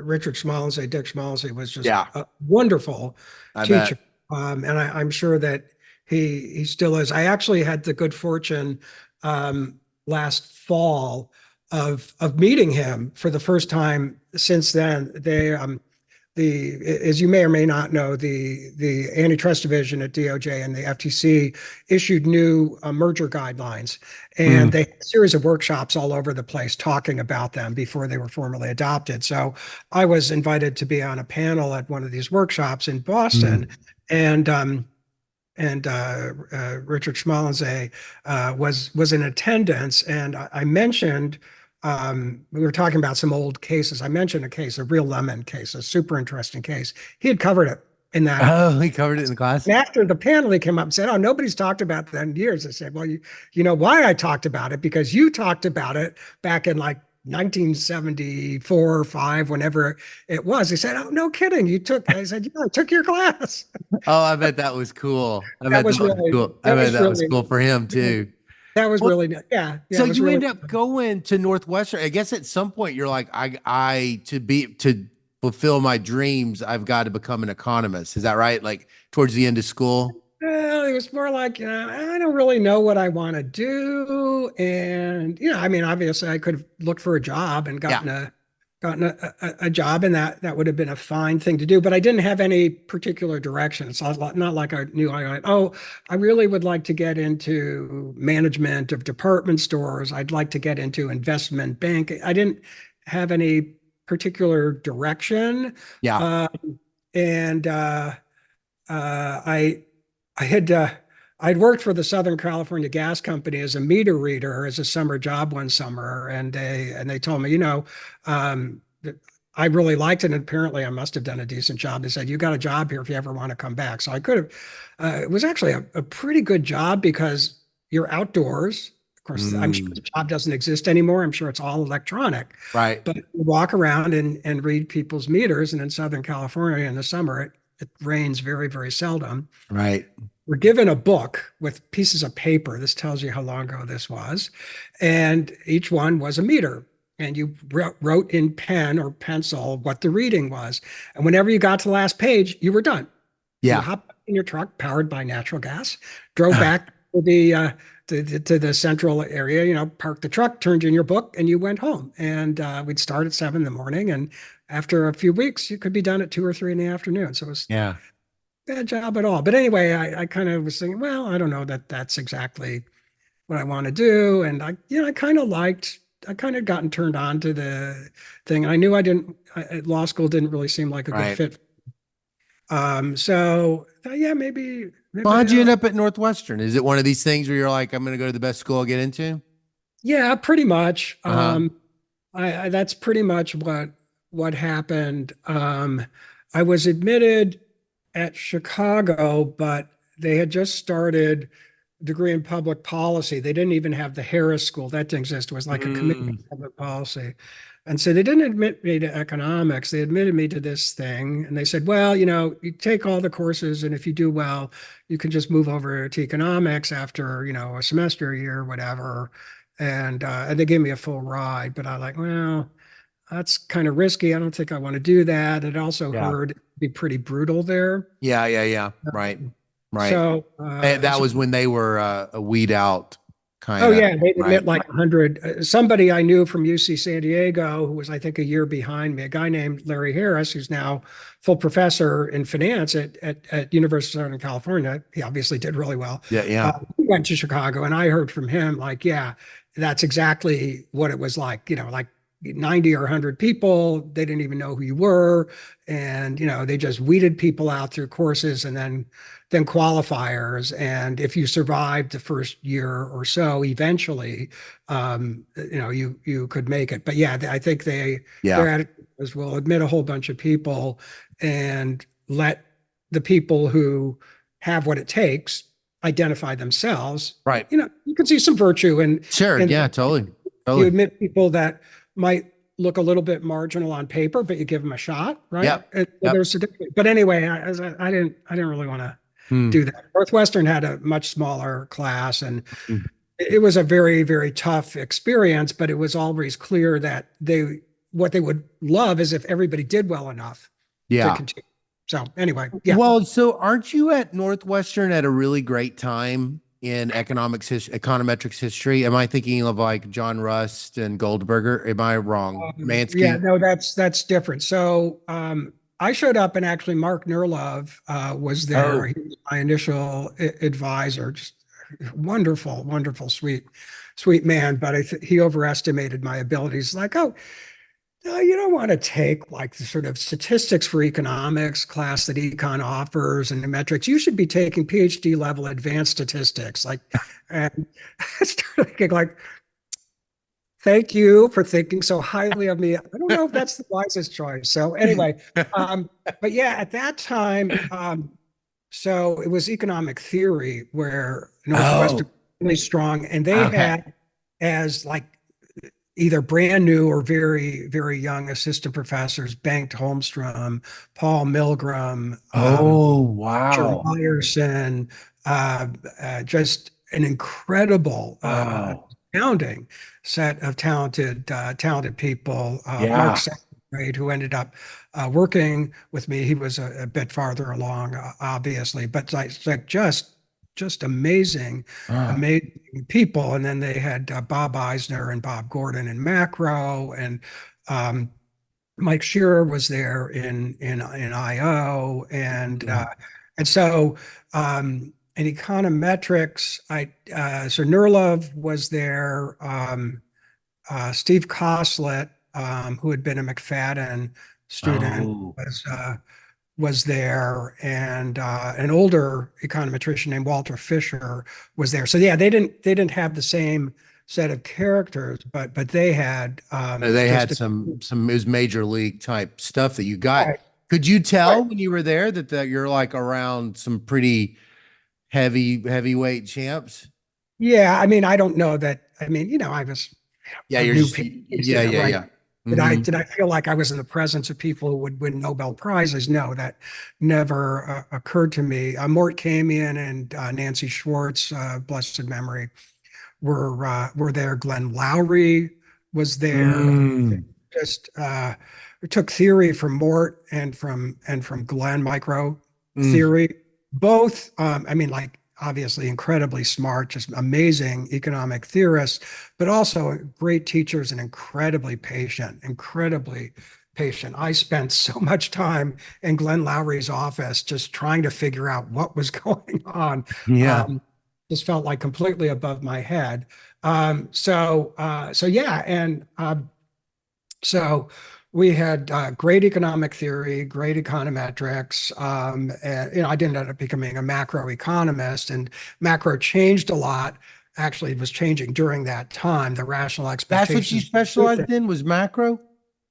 Richard Schmalensee, Dick Schmalensee, was just Yeah, a wonderful I teacher, bet. and I'm sure that he still is. I actually had the good fortune last fall of meeting him for the first time since then. As you may or may not know, the Antitrust Division at DOJ and the FTC issued new merger guidelines, and Mm, they had a series of workshops all over the place talking about them before they were formally adopted. So I was invited to be on a panel at one of these workshops in Boston, mm. and Richard Schmalensee was in attendance, and I mentioned, we were talking about some old cases. I mentioned a case, a real lemon case, a super interesting case. He had covered it in that. Oh, he covered it in the class. And after the panel, he came up and said, "Oh, nobody's talked about that in years." I said, "Well, you know why I talked about it? Because you talked about it back in like 1974 or five, whenever it was." He said, "Oh, no kidding. You took," I said, "Yeah, I took your class." Oh, I bet that was cool. I That bet that was was really, cool. I that bet was that was really, cool for him too. that was Well, really, yeah, yeah, so it was you really. end up going to Northwestern. I guess at some point you're like, to fulfill my dreams, I've got to become an economist. Is that right? Like towards the end of school? Well, it was more like, I don't really know what I want to do. And, I mean, obviously I could have looked for a job and Yeah. gotten a job, and that would have been a fine thing to do, but I didn't have any particular direction. It's not like I knew I really would like to get into management of department stores. I'd like to get into investment banking. I didn't have any particular direction. Yeah. Uh, and I I had I'd worked for the Southern California Gas Company as a meter reader as a summer job one summer, and they told me, that I really liked it, and apparently I must have done a decent job. They said, "You got a job here if you ever want to come back." So I could have. It was actually a pretty good job because you're outdoors. Of course, I'm sure the Mm, job doesn't exist anymore. I'm sure it's all electronic, right. but you walk around and read people's meters. And in Southern California in the summer, it rains very, very seldom. Right. We're given a book with pieces of paper. This tells you how long ago this was. And each one was a meter. And you wrote in pen or pencil what the reading was. And whenever you got to the last page, you were done. You Yeah. hopped in your truck powered by natural gas, drove back to to the central area, parked the truck, turned in your book, and you went home. And we'd start at 7 in the morning. And after a few weeks, you could be done at 2 or 3 in the afternoon. So it was Yeah. a bad job at all. But anyway, I kind of was thinking, well, I don't know that that's exactly what I want to do. And I kind of gotten turned on to the thing. And I knew law school didn't really seem like a good Right. fit. So yeah, maybe, Well, how'd you end up at Northwestern? Is it one of these things where you're like, I'm going to go to the best school I'll get into? yeah, pretty much. Uh-huh. That's pretty much what happened. I was admitted at Chicago, but they had just started a degree in public policy. They didn't even have the Harris School. That didn't exist. It was like a committee Mm, on public policy. And so they didn't admit me to economics. They admitted me to this thing. And they said, well, you take all the courses, and if you do well, you can just move over to economics after, a semester, a year, whatever. And they gave me a full ride. But I like, well, that's kind of risky. I don't think I want to do that. It also yeah. heard it'd be pretty brutal there. Yeah. Yeah. Yeah. Right. Right. So, And that was when they were a weed out kind oh of, yeah, they right? admit like 100. Somebody I knew from UC San Diego, who was I think a year behind me, a guy named Larry Harris, who's now full professor in finance at University of Southern California. He obviously did really well. Yeah. Yeah. He went to Chicago, and I heard from him like, yeah, that's exactly what it was like. Like 90 or 100 people, they didn't even know who you were, and they just weeded people out through courses, and then qualifiers. And if you survived the first year or so, eventually, you could make it. But yeah, I think their Yeah. attitude was, we'll admit a whole bunch of people and let the people who have what it takes identify themselves. Right. You can see some virtue Sure. in Yeah. Totally. you Totally. admit people that might look a little bit marginal on paper, but you give them a shot, right? Yep. And Yep. there's but anyway, I didn't really want to Hmm. do that. Northwestern had a much smaller class, and Mm. it was a very, very tough experience, but it was always clear that what they would love is if everybody did well enough to Yeah. continue. So anyway, yeah. Well, so aren't you at Northwestern at a really great time in econometrics history? Am I thinking of like John Rust and Goldberger? Am I wrong? Yeah, Mansky? no, that's different. So I showed up, and actually Mark Nurlove was there. Oh, He was my initial advisor. Just wonderful, wonderful, sweet man. But he overestimated my abilities. Like, oh, no, you don't want to take like the sort of statistics for economics class that econ offers and the metrics. You should be taking PhD level advanced statistics. Like, and I started thinking like, thank you for thinking so highly of me. I don't know if that's the wisest choice. So anyway, but yeah, at that time, so it was economic theory where Northwestern oh, was really strong, and they okay. had as like either brand new or very, very young assistant professors, Bengt Holmstrom, Paul Milgram, Oh, Roger wow. Myerson, just an incredible Oh, astounding set of talented people. Mark yeah. Second, who ended up working with me, he was a bit farther along, obviously, but like just amazing, Oh, amazing people. And then they had Bob Eisner and Bob Gordon in macro, and Mike Shearer was there in IO, mm, and so in econometrics, so Nurlove was there. Steve Koslett, who had been a McFadden student, oh, was there, and an older econometrician named Walter Fisher was there. So yeah, they didn't have the same set of characters, but they had they had just some it was major league type stuff that you got. right, Could you right. tell when you were there that you're like around some pretty heavyweight champs? Yeah, I mean, I don't know that. I mean, Yeah, I you're knew just people, yeah, yeah, right? yeah. Did I Hmm. did I feel like I was in the presence of people who would win Nobel Prizes? No, that never occurred to me. Mort Kamian and Nancy Schwartz, blessed memory, were there. Glenn Lowry was there. Mm. Just we took theory from Mort and from Glenn, micro Mm. theory. Both, I mean, like obviously incredibly smart, just amazing economic theorists, but also great teachers and incredibly patient, incredibly patient. I spent so much time in Glenn Lowry's office just trying to figure out what was going on. Yeah. Just felt like completely above my head. So yeah, and so we had great economic theory, great econometrics, and I didn't end up becoming a macroeconomist, and macro changed a lot. Actually, it was changing during that time. The rational That's what you expectations. specialized in, was macro?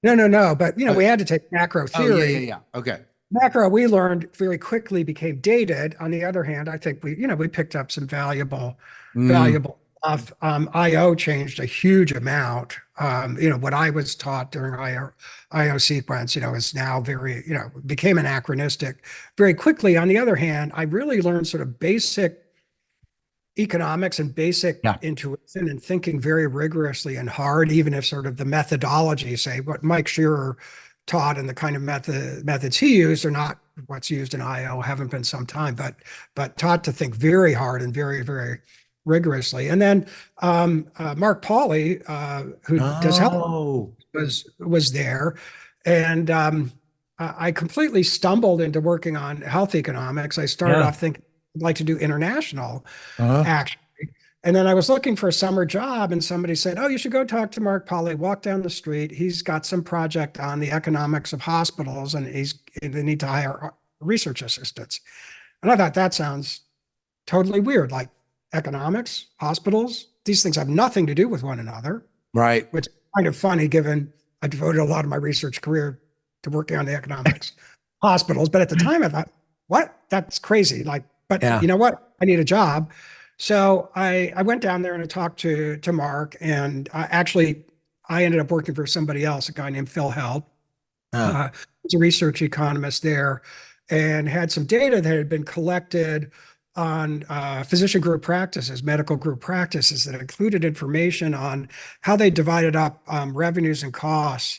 No. But Uh, we had to take macro oh, yeah, yeah, theory. yeah. Okay. Macro, we learned very quickly became dated. On the other hand, I think we picked up some Mm, valuable stuff. IO changed a huge amount. What I was taught during IO sequence, is now very, became anachronistic very quickly. On the other hand, I really learned sort of basic economics and basic yeah. intuition and thinking very rigorously and hard, even if sort of the methodology, say what Mike Shearer taught and the kind of methods he used are not what's used in IO, haven't been some time, but taught to think very hard and very, very rigorously. And then Mark Pauly, who does health, Oh, was there. And I completely stumbled into working on health economics. I started yeah. off thinking I'd like to do international Uh-huh. actually. And then I was looking for a summer job, and somebody said, "Oh, you should go talk to Mark Pauly. Walk down the street. He's got some project on the economics of hospitals, and they need to hire research assistants." And I thought that sounds totally weird. Like economics, hospitals, these things have nothing to do with one another, Right. which is kind of funny given I devoted a lot of my research career to working on the economics hospitals. But at the time, I thought, "What? That's crazy." Like, but Yeah. you know what? I need a job. So I went down there and I talked to Mark, and I ended up working for somebody else, a guy named Phil Held, Uh, who's a research economist there, and had some data that had been collected on physician group practices, medical group practices that included information on how they divided up revenues and costs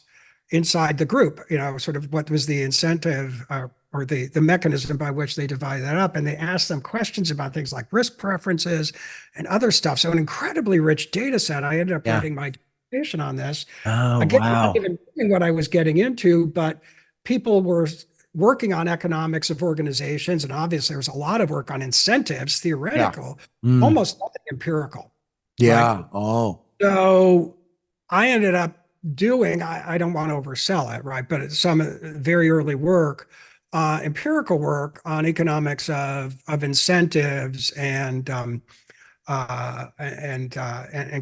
inside the group, sort of what was the incentive or the mechanism by which they divide that up. And they asked them questions about things like risk preferences and other stuff. So an incredibly rich data set. I ended up yeah. writing my dissertation on this. Oh, Again, not wow. even knowing what I was getting into, but people were working on economics of organizations. And obviously, there was a lot of work on incentives, Yeah. theoretical, Mm, almost nothing empirical, right? yeah. Oh, So I ended up doing, I don't want to oversell it, right? But it's some very early work, empirical work on economics of incentives and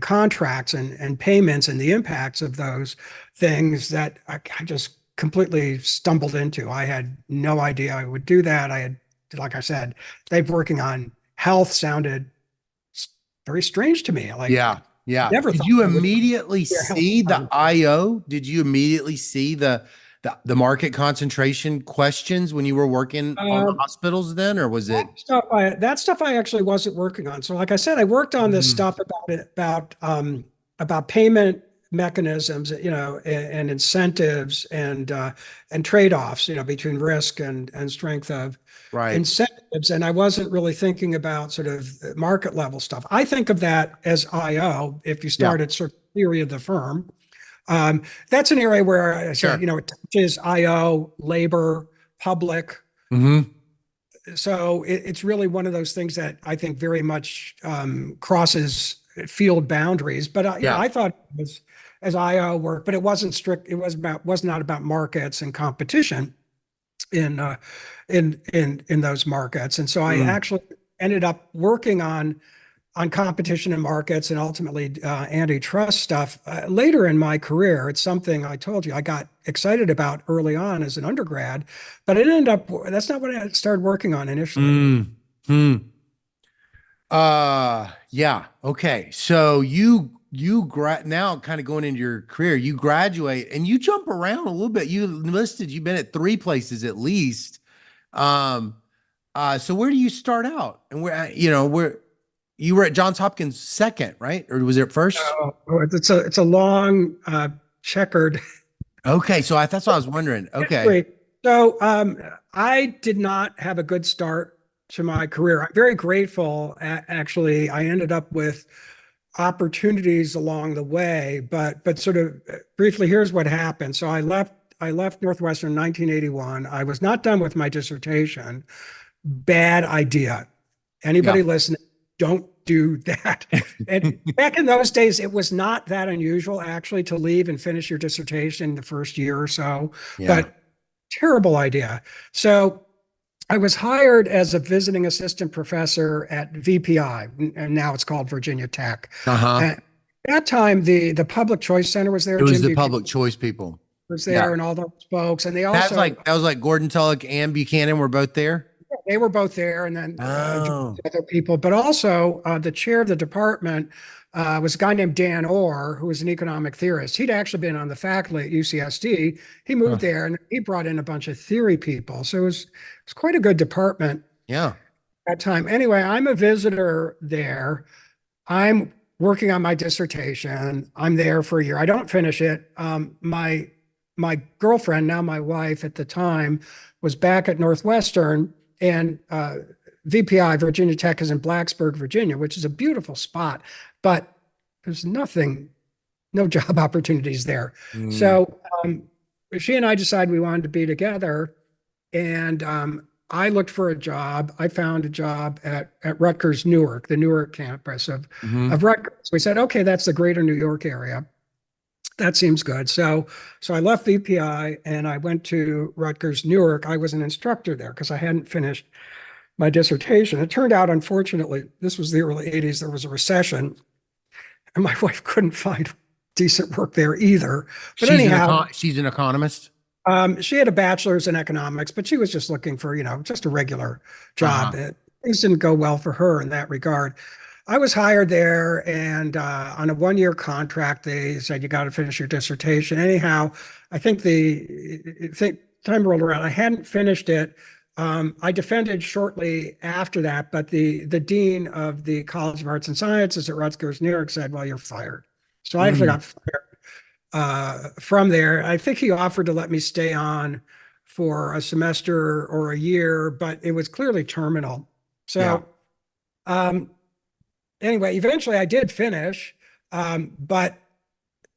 contracts and payments and the impacts of those things that I just completely stumbled into. I had no idea I would do that. Like I said, they working on health sounded very strange to me. Like yeah. Yeah. never Did thought you I would immediately be a health see the department. IO? Did you immediately see the market concentration questions when you were working on the Um, hospitals then, or was it? that stuff I actually wasn't working on. So, like I said, I worked on this Mm, stuff about payment mechanisms, and incentives and trade-offs, between risk and strength of right. incentives. And I wasn't really thinking about sort of market level stuff. I think of that as IO. If you Yeah. start at sort of theory of the firm, that's an area where I said, Sure. it touches IO, labor, public. Hmm. So it's really one of those things that I think very much crosses field boundaries. But Yeah. I thought it was as IO work, but it wasn't strict. It was not about markets and competition in in those markets. And so I Mm. actually ended up working on competition in markets and ultimately antitrust stuff later in my career. It's something I told you I got excited about early on as an undergrad, but it ended up, that's not what I started working on initially. Mm. Mm. Yeah. Okay. So now kind of going into your career, you graduate and you jump around a little bit. You've been at three places at least. Um, so where do you start out? And where you were at Johns Hopkins second, right? Or was it first? It's a long checkered Okay. So that's what I was wondering. Okay. history. So I did not have a good start to my career. I'm very grateful. Actually, I ended up with opportunities along the way, but sort of briefly, here's what happened. So I left Northwestern in 1981. I was not done with my dissertation. Bad idea. Yeah. Anybody listening, don't do that. And back in those days, it was not that unusual actually to leave and finish your dissertation the first year or so, Yeah. but terrible idea. So I was hired as a visiting assistant professor at VPI, and now it's called Virginia Tech. Uh-huh. At that time, the Public Choice Center was there. It was Jim the Buchanan public choice people. was Yeah. there, and all those folks. And That was like Gordon Tullock and Buchanan were both there. they were both there, and then Oh. other people. But also, the chair of the department was a guy named Dan Orr, who was an economic theorist. He'd actually been on the faculty at UCSD. He moved there, and he brought in a bunch of theory people. So it was quite a good department Yeah. at that time. Anyway, I'm a visitor there. I'm working on my dissertation. I'm there for a year. I don't finish it. My girlfriend, now my wife at the time, was back at Northwestern, and VPI, Virginia Tech, is in Blacksburg, Virginia, which is a beautiful spot, but there's no job opportunities there. Mm. So she and I decided we wanted to be together, and I looked for a job. I found a job at Rutgers Newark, the Newark campus of Rutgers. We said, okay, that's the greater New York area. That seems good. So I left VPI and I went to Rutgers Newark. I was an instructor there because I hadn't finished my dissertation. It turned out, unfortunately, this was the early 80s, there was a recession, and my wife couldn't find decent work there either. But anyhow, she's an economist. she had a bachelor's in economics, but she was just looking for, just a regular job. Things didn't go well for her in that regard. I was hired there, and on a one-year contract, they said, you got to finish your dissertation. Anyhow, I think time rolled around. I hadn't finished it. I defended shortly after that, but the dean of the College of Arts and Sciences at Rutgers New York said, well, you're fired. So I actually got fired from there. I think he offered to let me stay on for a semester or a year, but it was clearly terminal. So anyway, eventually I did finish, but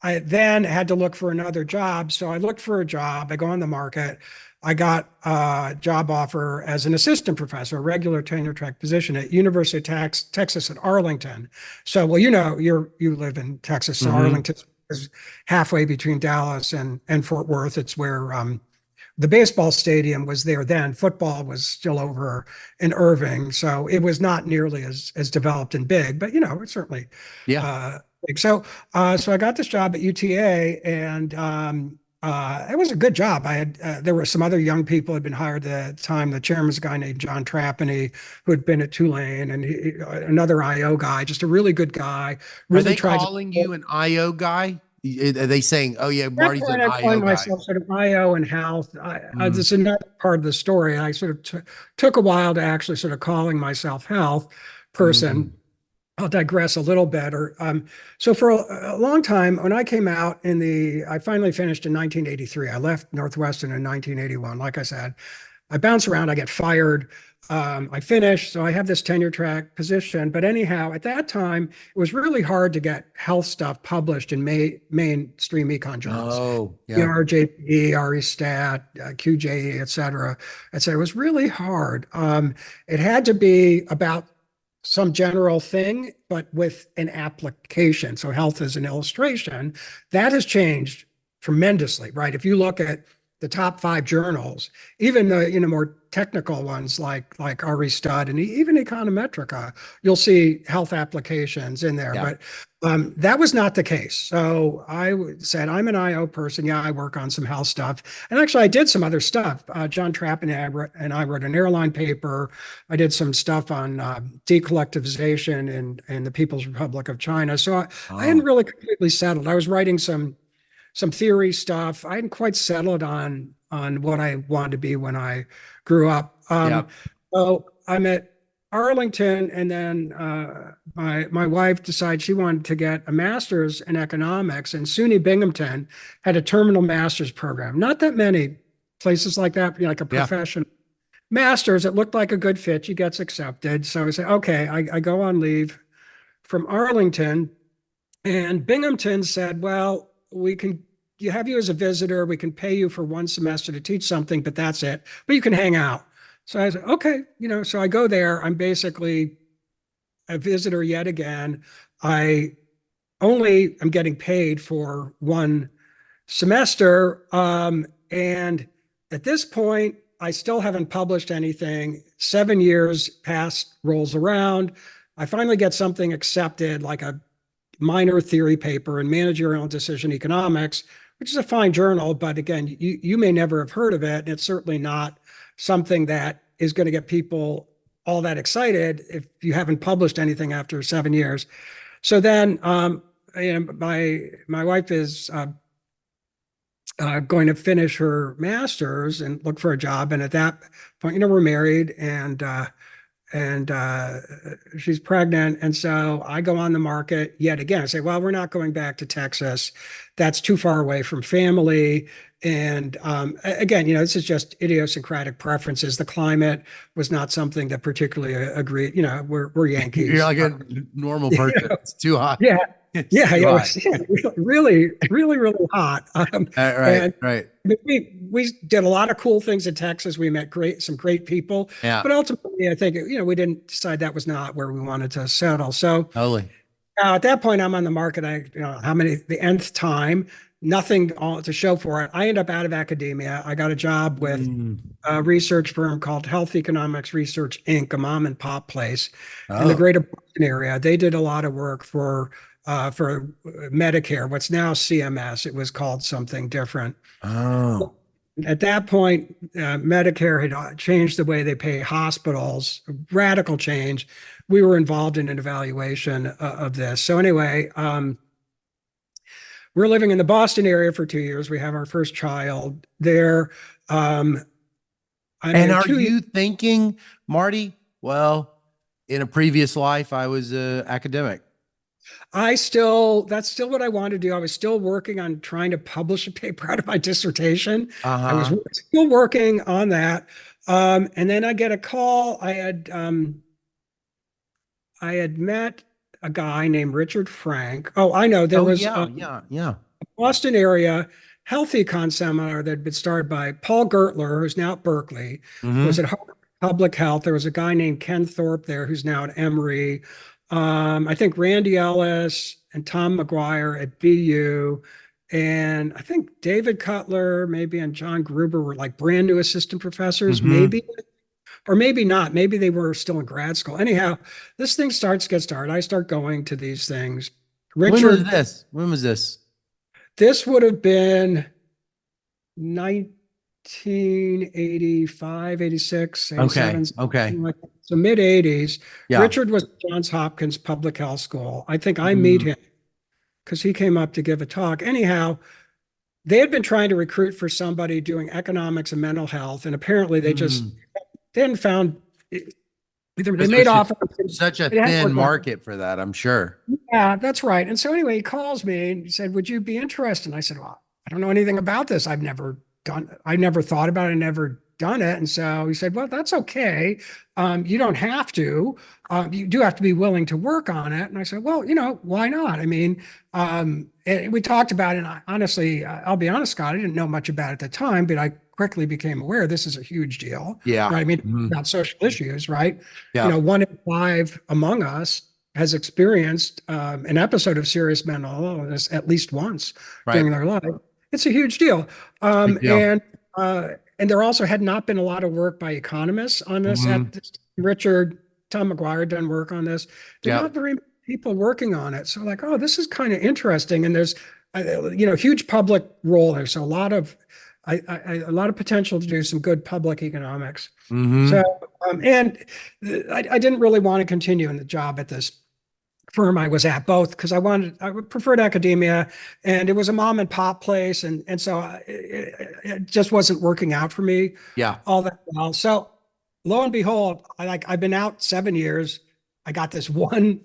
I then had to look for another job. So I looked for a job. I go on the market. I got a job offer as an assistant professor, a regular tenure track position at University of Texas at Arlington. So, well, you live in Texas, so Arlington is halfway between Dallas and Fort Worth. It's where the baseball stadium was there then. Football was still over in Irving, so it was not nearly as developed and big, but it's certainly big. So I got this job at UTA, and it was a good job. I had there were some other young people who had been hired at the time. The chairman was a guy named John Trapani, who had been at Tulane, and another IO guy, just a really good guy. Really Are they calling you an IO guy? Are they saying, "Oh yeah, Marty's an I IO find guy"? myself sort of IO and health. This is another part of the story. I sort of took a while to actually sort of calling myself health person. I'll digress a little bit. So for a long time, when I came out I finally finished in 1983. I left Northwestern in 1981. Like I said, I bounce around, I get fired. I finished, so I have this tenure track position. But anyhow, at that time, it was really hard to get health stuff published in mainstream econ journals. Oh, yeah. RJP, REStat, QJE, et cetera. It was really hard. It had to be about some general thing, but with an application. So health is an illustration. That has changed tremendously, right? If you look at the top 5 journals, even the more technical ones like REStud and even Econometrica, you'll see health applications in there. Yeah. But that was not the case. So I said, I'm an IO person. Yeah, I work on some health stuff. And actually, I did some other stuff. John Trapani and I wrote an airline paper. I did some stuff on decollectivization in the People's Republic of China. So I hadn't really completely settled. I was writing some theory stuff. I hadn't quite settled on what I wanted to be when I grew up. So I'm at Arlington, and then my wife decided she wanted to get a master's in economics, and SUNY Binghamton had a terminal master's program. Not that many places like that, like a professional master's. It looked like a good fit. She gets accepted. So I say, okay, I go on leave from Arlington, and Binghamton said, well, we can you have you as a visitor. We can pay you for 1 semester to teach something, but that's it. But you can hang out. So I said, okay, so I go there. I'm basically a visitor yet again. I only am getting paid for 1 semester. And at this point, I still haven't published anything. 7 years past rolls around. I finally get something accepted, like a minor theory paper in managerial and decision economics, which is a fine journal. But again, you may never have heard of it. And it's certainly not something that is going to get people all that excited if you haven't published anything after 7 years. So then my wife is going to finish her master's and look for a job. And at that point, we're married, and she's pregnant. And so I go on the market yet again. I say, well, we're not going back to Texas. That's too far away from family. And again, this is just idiosyncratic preferences. The climate was not something that particularly agreed. We're Yankees. You're like a normal person. It's too hot. Yeah. It's Yeah, too hot. really, really, really hot. Right. We did a lot of cool things in Texas. We met some great people. Yeah. But ultimately, I think we didn't decide that was not where we wanted to settle. So Totally. at that point, I'm on the market. The nth time, nothing to show for it. I end up out of academia. I got a job with a research firm called Health Economics Research Inc., a mom and pop place in the greater Boston area. They did a lot of work for Medicare, what's now CMS. It was called something different. Oh. At that point, Medicare had changed the way they pay hospitals, radical change. We were involved in an evaluation of this. So anyway, we're living in the Boston area for 2 years. We have our first child there. And are you thinking, Marty, well, in a previous life, I was an academic? That's still what I wanted to do. I was still working on trying to publish a paper out of my dissertation. I was still working on that. And then I get a call. I had met a guy named Richard Frank. Oh, I know. There was a Boston area health econ seminar that had been started by Paul Gertler, who's now at Berkeley, was at Harvard Public Health. There was a guy named Ken Thorpe there, who's now at Emory. I think Randy Ellis and Tom McGuire at BU, and I think David Cutler, maybe, and John Gruber were like brand new assistant professors, maybe, or maybe not. Maybe they were still in grad school. Anyhow, this thing gets started. I start going to these things. Richard, when was this? This would have been 1985, 86, 87. Okay. So mid 80s. Yeah. Richard was at Johns Hopkins Public Health School. I think I meet him because he came up to give a talk. Anyhow, they had been trying to recruit for somebody doing economics and mental health, and apparently they hadn't found it. They made offers. Such a thin market for that, I'm sure. Yeah, that's right. And so anyway, he calls me and he said, "Would you be interested?" And I said, "Well, I don't know anything about this. I never thought about it, never done it." And so he said, "Well, that's okay. You don't have to. You do have to be willing to work on it." And I said, "Well, why not? I mean," we talked about it. And honestly, I'll be honest, Scott, I didn't know much about it at the time, but I quickly became aware this is a huge deal. Yeah. Right? I mean, about social issues, right? Yeah. 1 in 5 among us has experienced an episode of serious mental illness at least once during their life. It's a huge deal. And there also had not been a lot of work by economists on this. Tom McGuire done work on this. There are not very many people working on it. So like, oh, this is kind of interesting. And there's, huge public role there. So a lot of potential to do some good public economics. So, and I didn't really want to continue in the job at this firm I was at, both because I preferred academia, and it was a mom and pop place. And so it just wasn't working out for me all that well. So lo and behold, I've been out 7 years. I got this one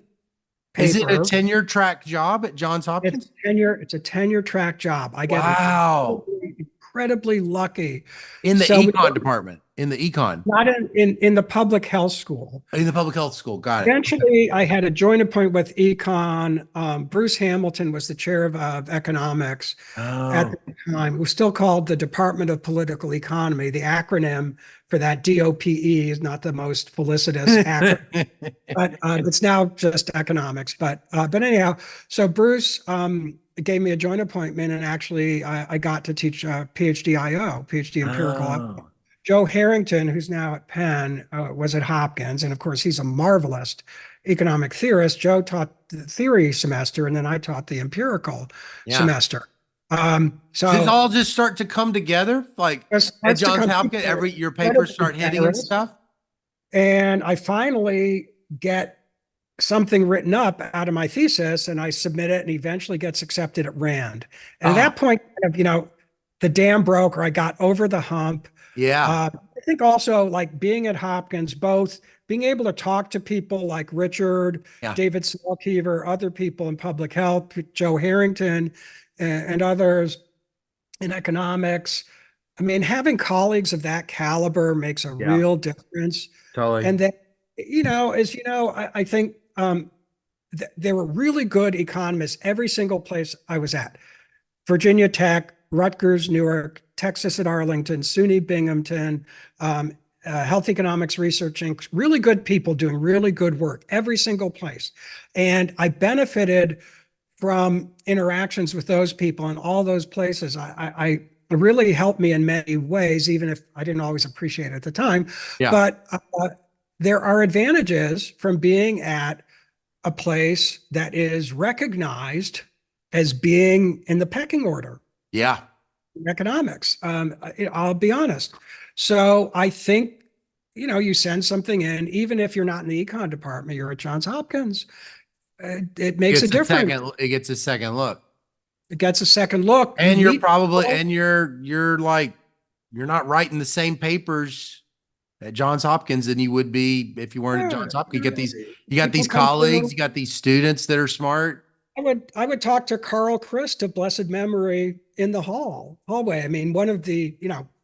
paper. Is it a tenure track job at Johns Hopkins? It's a tenure track job. I get incredibly lucky. In the So econ department, in the econ, not in the public health school. in the public health school. Got it. Eventually, I had a joint appointment with econ. Bruce Hamilton was the chair of economics at Oh, the time. It was still called the Department of Political Economy. The acronym for that, DOPE, is not the most felicitous acronym, but it's now just economics. But anyhow, so Bruce gave me a joint appointment, and actually I got to teach PhD IO, PhD empirical. oh, Joe Harrington, who's now at Penn, was at Hopkins, and of course he's a marvelous economic theorist. Joe taught the theory semester, and then I taught the empirical yeah. semester. Does it all just start to come together? Like at Johns Hopkins, your papers start hitting and stuff? And I finally get something written up out of my thesis, and I submit it, and eventually gets accepted at Rand. And at that point, the dam broke, or I got over the hump. Yeah. I think also, like, being at Hopkins, both being able to talk to people like Richard, David Salkever, other people in public health, Joe Harrington, and others in economics. I mean, having colleagues of that caliber makes a real difference. Totally. And then, I think there were really good economists every single place I was at. Virginia Tech, Rutgers, Newark, Texas at Arlington, SUNY Binghamton, Health Economics Research Inc., really good people doing really good work, every single place. And I benefited from interactions with those people in all those places. It really helped me in many ways, even if I didn't always appreciate it at the time. Yeah. But there are advantages from being at a place that is recognized as being in the pecking order. Yeah. Economics. I'll be honest. So I think, you send something in, even if you're not in the econ department, you're at Johns Hopkins. It makes a difference. It gets a second look. It gets a second look. And you're not writing the same papers at Johns Hopkins than you would be if you weren't at Johns Hopkins. You got these colleagues, you got these students that are smart. I would talk to Carl Christ of blessed memory in the hallway. I mean, one of the,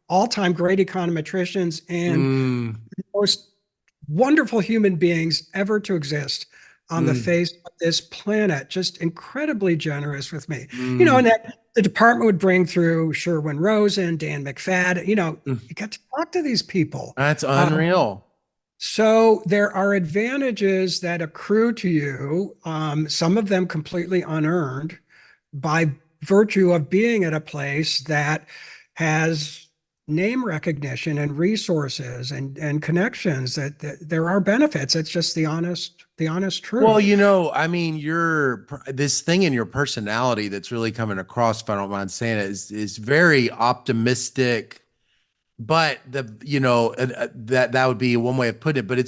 all-time great econometricians and most wonderful human beings ever to exist on the face of this planet, just incredibly generous with me. And that the department would bring through Sherwin Rosen, Dan McFadden, you get to talk to these people. That's unreal. So there are advantages that accrue to you, some of them completely unearned, by virtue of being at a place that has name recognition and resources and connections. That there are benefits. It's just the honest truth. Well, I mean, this thing in your personality that's really coming across, if I don't mind saying it, is very optimistic. But that would be one way of putting it. But it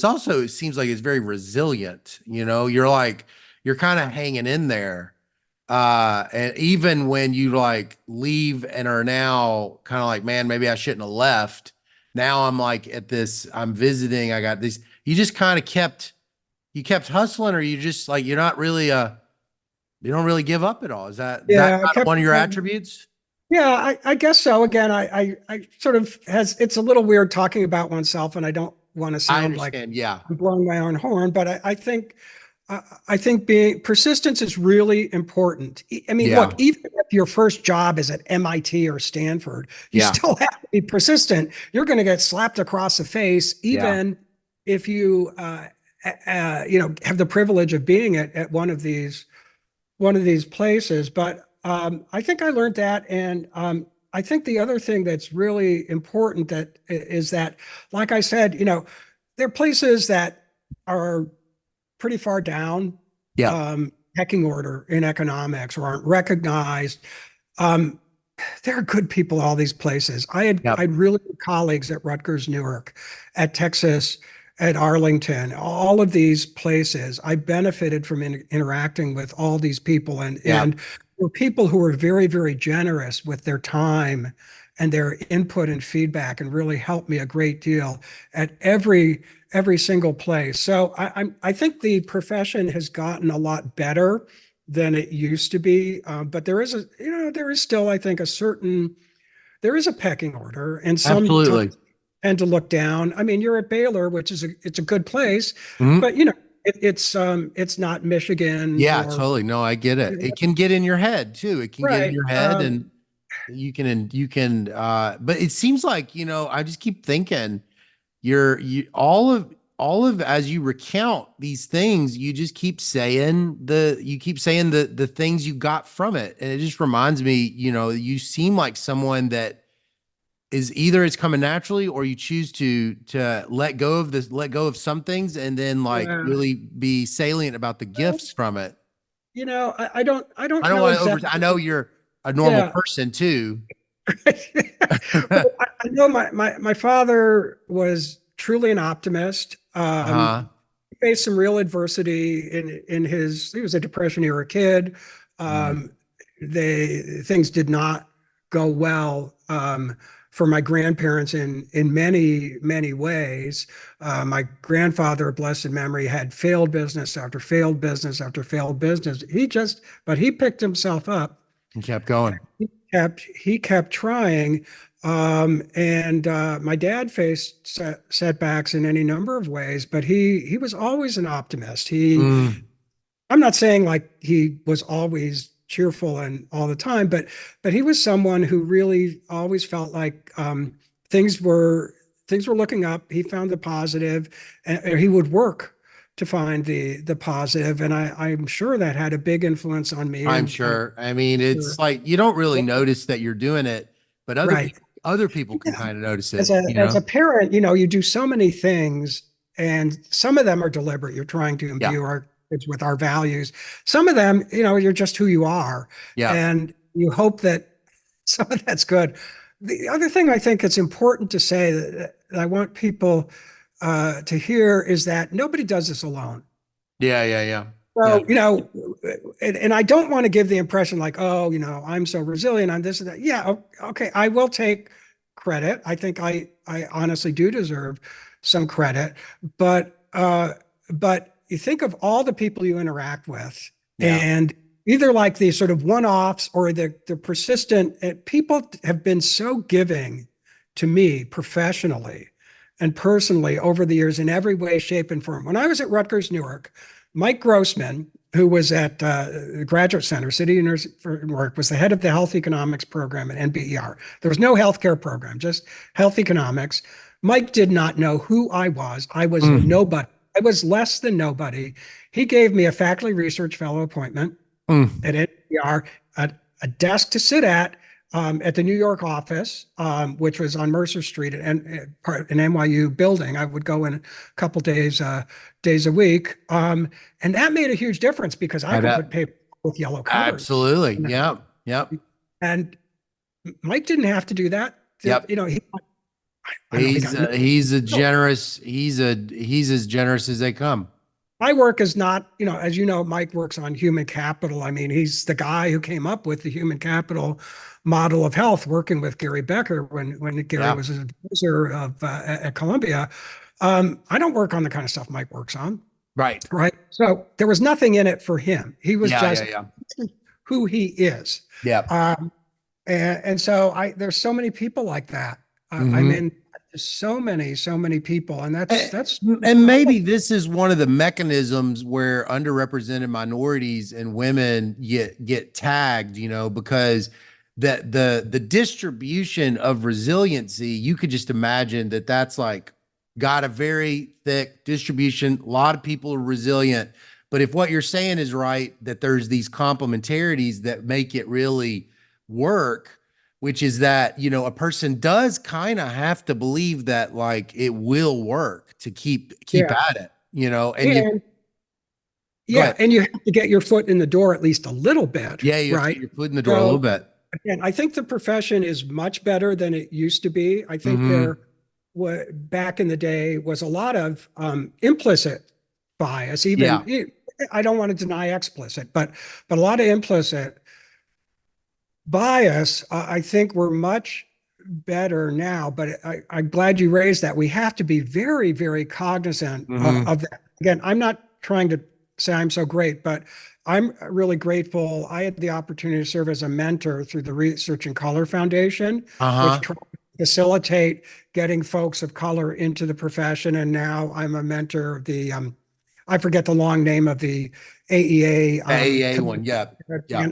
seems like it's very resilient. You're kind of hanging in there. And even when you leave and are now kind of like, man, maybe I shouldn't have left. Now I'm like I'm visiting. I got this. You just kind of kept hustling, or you just you're not really you don't really give up at all. Is that one of your attributes? Yeah, I guess so. Again, I sort of it's a little weird talking about oneself, and I don't want to sound like I'm blowing my own horn, but I think being persistence is really important. I mean, look, even if your first job is at MIT or Stanford, you still have to be persistent. You're going to get slapped across the face, even if you have the privilege of being at one of these places. But I think I learned that. And I think the other thing that's really important is that, like I said, there are places that are pretty far down pecking order in economics or aren't recognized. There are good people at all these places. I had really good colleagues at Rutgers, Newark, at Texas, at Arlington, all of these places. I benefited from interacting with all these people, and there were people who were very, very generous with their time and their input and feedback, and really helped me a great deal at every single place. So I think the profession has gotten a lot better than it used to be, but there is still, I think, there is a pecking order, and Absolutely. sometimes tend to look down. I mean, you're at Baylor, which is it's a good place, Mhm. but it's not Michigan Yeah, or totally. No, I get it. It can get in your head too. It can get in right. your head, and but it seems like, I just keep thinking all of as you recount these things, you just keep saying the things you got from it. And it just reminds me, you seem like someone that is either it's coming naturally, or you choose to let go of some things, and then like Yeah. really be salient about the gifts from it. I I don't don't know want to over, I exactly. know you're a normal Yeah. person too. Well, I know my father was truly an optimist. Uh-huh. He faced some real adversity he was a Depression era kid. Mm. Um, things did not go well for my grandparents in many ways. My grandfather, of blessed memory, had failed business after failed business after failed business. But he picked himself up. And kept going. He kept trying. And my dad faced setbacks in any number of ways, but he was always an optimist. Mm. I'm not saying like he was always cheerful and all the time, but he was someone who really always felt like things were things were looking up. He found the positive, and he would work to find the positive, and I'm sure that had a big influence on me. I'm And sure. I mean, it's like you don't really notice that you're doing it, but right. other people can Yeah. kind of notice As it, a parent, you do so many things, and some of them are deliberate. You're trying to Yeah. imbue our kids with our values. Some of them, you're just who you are, Yeah. and you hope that some of that's good. The other thing I think it's important to say that I want people to hear is that nobody does this alone. Yeah. Yeah. Yeah. Yeah. So, and I don't want to give the impression like, oh, I'm so resilient on this and that. Yeah, okay, I will take credit. I think I honestly do deserve some credit, but you think of all the people you interact with, Yeah. and either like these sort of one-offs or the persistent people have been so giving to me professionally and personally over the years in every way, shape, and form. When I was at Rutgers, Newark, Mike Grossman, who was at the Graduate Center, City University for Newark, was the head of the Health Economics program at NBER. There was no healthcare program, just health economics. Mike did not know who I was. I was Mm. nobody. I was less than nobody. He gave me a faculty research fellow appointment Mm. at NPR, a desk to sit at the New York office, which was on Mercer Street an NYU building. I would go in a couple days a week, and that made a huge difference because I I could bet. put paper with yellow covers. Absolutely. Yep. Yep. And Mike didn't have to do that. Yep. I know he got He's a no, generous, he's as generous as they come. my work is not, as you know, Mike works on human capital. I mean, he's the guy who came up with the human capital model of health, working with Gary Becker when Gary Yeah. was an advisor at Columbia. I don't work on the kind of stuff Mike works on, Right. right? So there was nothing in it for him. He was Yeah. Yeah. just Yeah. who he is. Yep. And so there's so many people like that. I Hmm. mean, so many people, and that's And maybe this is one of the mechanisms where underrepresented minorities and women get tagged, because the distribution of resiliency, you could just imagine that that's like got a very thick distribution. A lot of people are resilient, but if what you're saying is right, that there's these complementarities that make it really work, which is that, a person does kind of have to believe that like it will work to keep yeah. at it, and you And go yeah, ahead. and you have to get your foot in the door at least a little bit, Yeah, you have to right? get your foot in the door a little So bit. again, I think the profession is much better than it used to be. I think Hmm. there back in the day was a lot of implicit bias. Yeah. I don't want to deny explicit, but a lot of implicit bias. I think we're much better now. But I'm glad you raised that. We have to be very cognizant Hmm. of that. Again, I'm not trying to say I'm so great, but I'm really grateful. I had the opportunity to serve as a mentor through the Research in Color Foundation, which Uh-huh. tried to facilitate getting folks of color into the profession. And now I'm a mentor of the, I forget the long name of the AEA, The AEA one. Yeah. Yeah.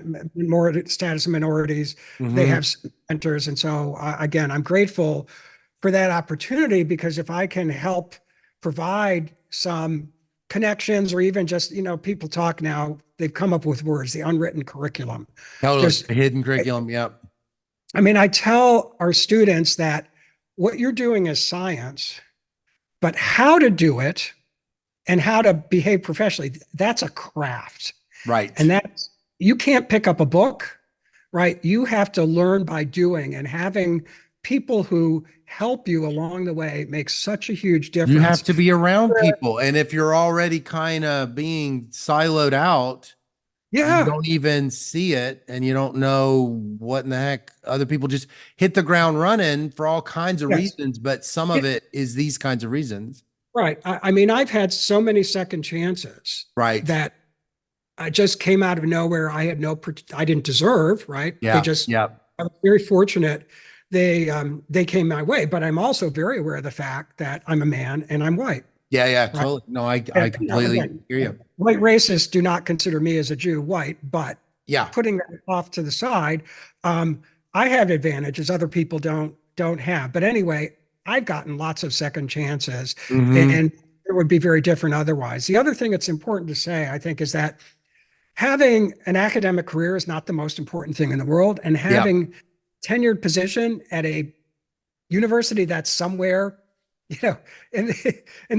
Status of minorities. They Hmm. have mentors. And so, again, I'm grateful for that opportunity, because if I can help provide some connections, or even just, people talk now, they've come up with words, the unwritten curriculum. Totally. Just, The hidden curriculum. Yep. I mean, I tell our students that what you're doing is science, but how to do it and how to behave professionally, that's a craft. Right. And that you can't pick up a book, right? You have to learn by doing, and having people who help you along the way makes such a huge You have difference. to be around people. And if you're already kind of being siloed out, you Yeah. don't even see it and you don't know what in the heck other people just hit the ground running for all kinds of Yes. reasons, but some of It, it is these kinds of reasons. right. I mean, I've had so many second chances Right. that I just came out of nowhere. I had no, I didn't deserve, right? They Yeah. just, Yeah. I was very fortunate. They came my way, but I'm also very aware of the fact that I'm a man and I'm white, Yeah. Yeah. right? Totally. No, I And, completely again, hear you. white racists do not consider me as a Jew white, but Yeah. putting that off to the side, um, I have advantages other people don't have. But anyway, I've gotten lots of second chances, Hmm. and it would be very different otherwise. The other thing that's important to say, I think, is that having an academic career is not the most important thing in the world, and Yeah. having tenured position at a university that's somewhere, you know, in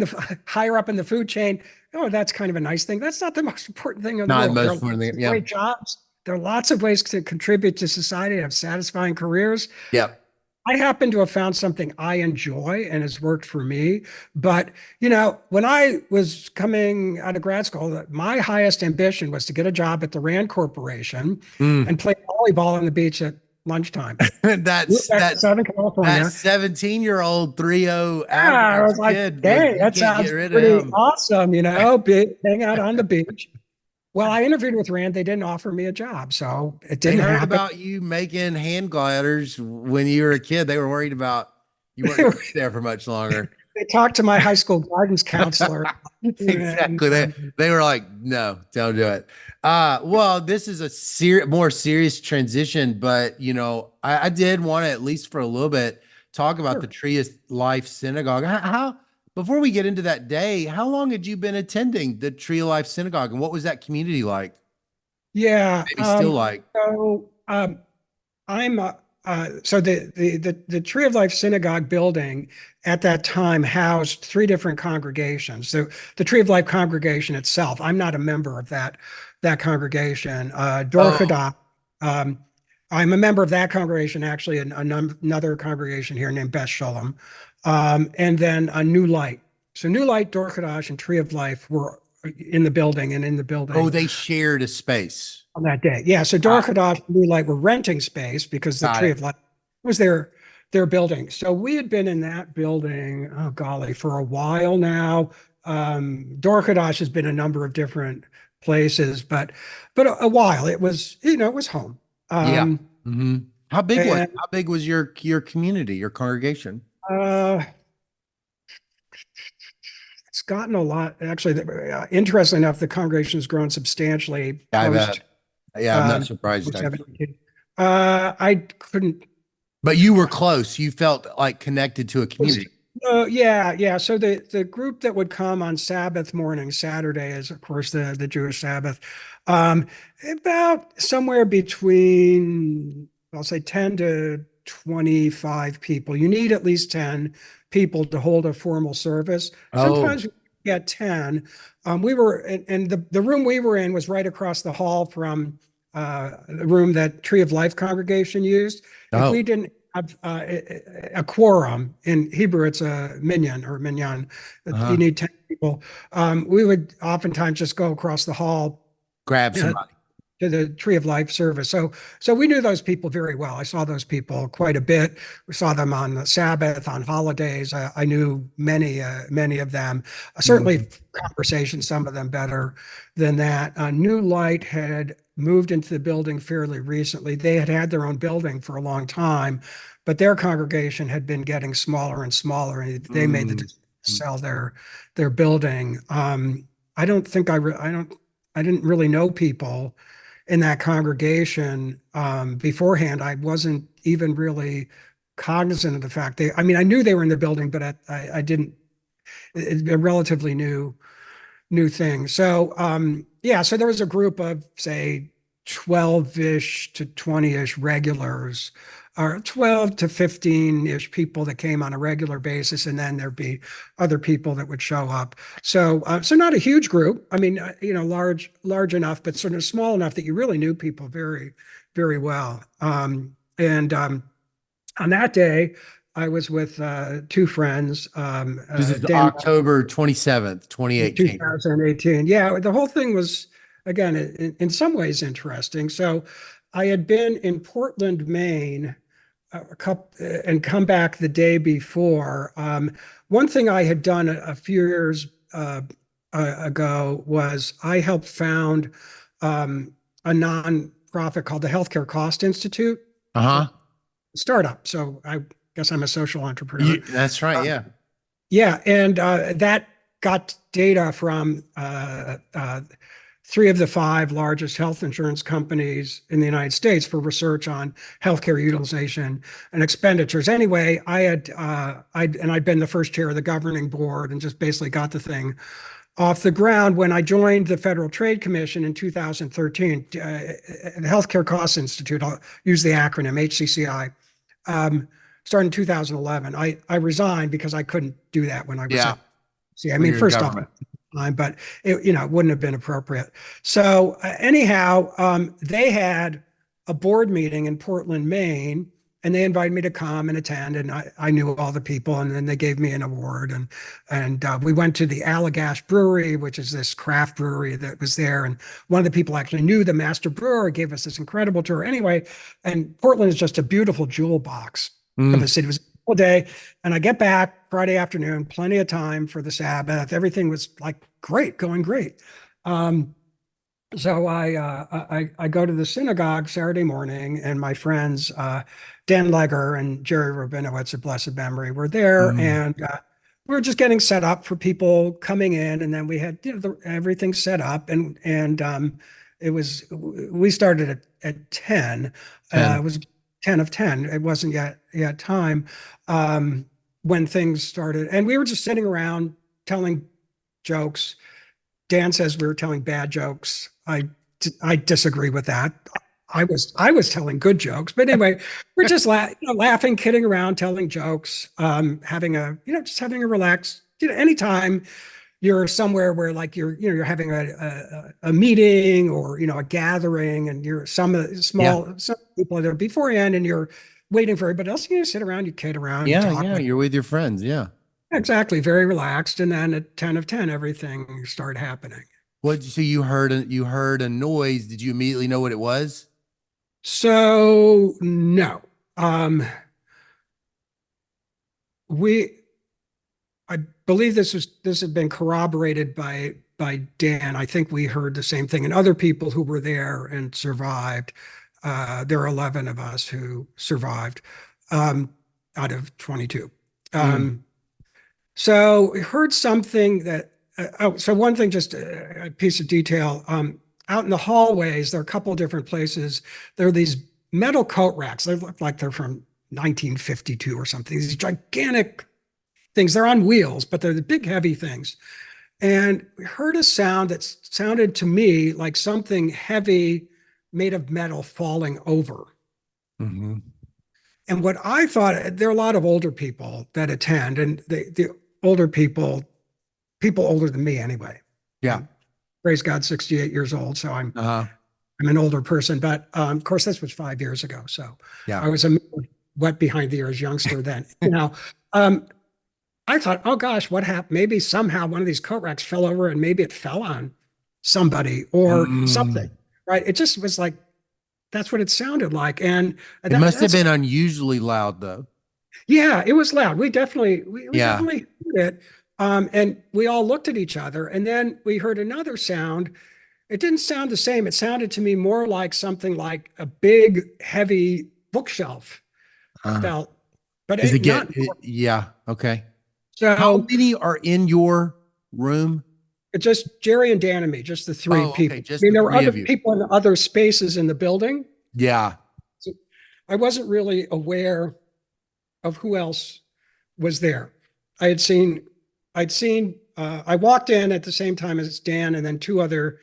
the higher up in the food chain, oh, that's kind of a nice thing. That's not the most important thing in the Not the world. There most are important lots thing. of Yeah. great jobs. There are lots of ways to contribute to society, have satisfying careers. Yeah. I happen to have found something I enjoy and has worked for me. But, when I was coming out of grad school, my highest ambition was to get a job at the Rand Corporation Mm. and play volleyball on the beach at lunchtime. Moved That's back to that's Southern that California. 17-year-old 3.0 Yeah, I average was like, kid was dang, you that can't get sounds rid of pretty him. awesome, hang out on the beach. Well, I interviewed with Rand. They didn't offer me a job, so it They didn't heard happen. about you making hand gliders when you were a kid. They were worried about you weren't going to be there for much longer. They talked to my high school guidance counselor, and Exactly. They were like, no, don't do it. Well, this is a more serious transition, but I did want to at least for a little bit talk about the sure. Tree of Life Synagogue. How before we get into that day, how long had you been attending the Tree of Life Synagogue, and what was that community like? Yeah. Maybe still like. So I'm so the Tree of Life Synagogue building at that time housed three different congregations. So the Tree of Life congregation itself, I'm not a member of that congregation. Dor Oh, Chada, I'm a member of that congregation, actually, and another congregation here named Beth Shalom, and then a New Light. So New Light, Dor Chadash, and Tree of Life were in the building, and in the oh, building they shared a space. on that day. Yeah. So Dor Got it. Chadash and New Light were renting space because the Got Tree it. of Life was their building. So we had been in that building, oh golly, for a while now. Dor Chadash has been a number of different places, but a while. It was, it was home. Yeah. Um, Hmm. How big was and it? How big was your community, your congregation? uh, it's gotten a lot. Actually, interestingly enough, the congregation has grown substantially I post bet. Yeah, I'm not surprised actually. 17. I couldn't. But you were close. You felt like connected to a community. Yeah, yeah. So the group that would come on Sabbath morning, Saturday is of course the Jewish Sabbath, um, about somewhere between, I'll say, 10 to 25 people. You need at least 10 people to hold a formal service. Oh, Sometimes we get 10. We were, and the room we were in was right across the hall from the room that Tree of Life congregation used. If we oh, didn't have a quorum, in Hebrew, it's a minyan or minyan. You uh-huh. need 10 people. We would oftentimes just go across the hall, Grab uh, somebody. to the Tree of Life service. So we knew those people very well. I saw those people quite a bit. We saw them on the Sabbath, on holidays. I knew many of them. Certainly conversation, some of them better than that. New Light had moved into the building fairly recently. They had had their own building for a long time, but their congregation had been getting smaller and smaller, and they made the decision to sell their building. I don't think I didn't really know people in that congregation beforehand. I wasn't even really cognizant of the fact I mean, I knew they were in the building, but I didn't. It's a relatively new thing. So yeah, so there was a group of say 12-ish to 20-ish regulars, or 12 to 15-ish people that came on a regular basis, and then there'd be other people that would show up. So so not a huge group. I mean, large enough, but sort of small enough that you really knew people very well. And on that day, I was with two friends. This is Dan, October 27th, 2018. 2018. Yeah, the whole thing was, again, in some ways interesting. So I had been in Portland, Maine, and come back the day before. One thing I had done a few years ago was I helped found a nonprofit called the Healthcare Cost Institute. Uh-huh. Startup. So I guess I'm a social entrepreneur. That's right. Yeah. Yeah, and that got data from three of the five largest health insurance companies in the United States for research on healthcare utilization and expenditures. Anyway, I'd been the first chair of the governing board and just basically got the thing off the ground when I joined the Federal Trade Commission in 2013. The Healthcare Costs Institute, I'll use the acronym HCCI. Started in 2011. I resigned because I couldn't do that when I was at. See, I mean, first off, but it wouldn't have been appropriate. So anyhow, they had a board meeting in Portland, Maine, and they invited me to come and attend, and I knew all the people, and then they gave me an award, and we went to the Allagash Brewery, which is this craft brewery that was there, and one of the people actually knew the master brewer, gave us this incredible tour. Anyway, and Portland is just a beautiful jewel box of a city. It was a whole day, and I get back Friday afternoon, plenty of time for the Sabbath. Everything was like great, going great. So I go to the synagogue Saturday morning, and my friends Dan Legger and Jerry Rabinowitz of blessed memory were there, and we were just getting set up for people coming in, and then we had everything set up, and it was we started at 10. It was 10 of 10. It wasn't yet time when things started, and we were just sitting around telling jokes. Dan says we were telling bad jokes. I disagree with that. I was telling good jokes, but anyway, we're just laughing, kidding around, telling jokes, having a relaxed. Anytime you're somewhere where like you're having a meeting or a gathering, and you're some people are there beforehand, and you're waiting for everybody else. You sit around, you kid around, you talk. You're with your friends. Yeah. Exactly, very relaxed, and then at 10 of 10, everything started happening. So you heard a noise. Did you immediately know what it was? So no, I believe this had been corroborated by Dan. I think we heard the same thing, and other people who were there and survived. There are 11 of us who survived out of 22. So we heard something that, so one thing, just a piece of detail, out in the hallways, there are a couple of different places. There are these metal coat racks. They look like they're from 1952 or something. These gigantic things. They're on wheels, but they're the big, heavy things. And we heard a sound that sounded to me like something heavy made of metal falling over. And what I thought, there are a lot of older people that attend, and the older people older than me anyway. Yeah. Praise God, 68 years old. So I'm an older person, but of course this was 5 years ago. So yeah, I was a wet behind the ears youngster then. I thought, oh gosh, what happened? Maybe somehow one of these coat racks fell over, and maybe it fell on somebody or something. right? It just was like, that's what it sounded like. And It must have that's, been unusually loud though. yeah, it was loud. We Yeah. definitely heard it. And we all looked at each other, and then we heard another sound. It didn't sound the same. It sounded to me more like something like a big, heavy bookshelf Uh, felt, but is it not. yeah. Okay. How So many are in your room? it's just Jerry and Dan and me, just the three Oh, okay. people. I Just mean, the there were three other of you. people in other spaces in the building. Yeah. So I wasn't really aware of who else was there. I had seen, I walked in at the same time as Dan and then two other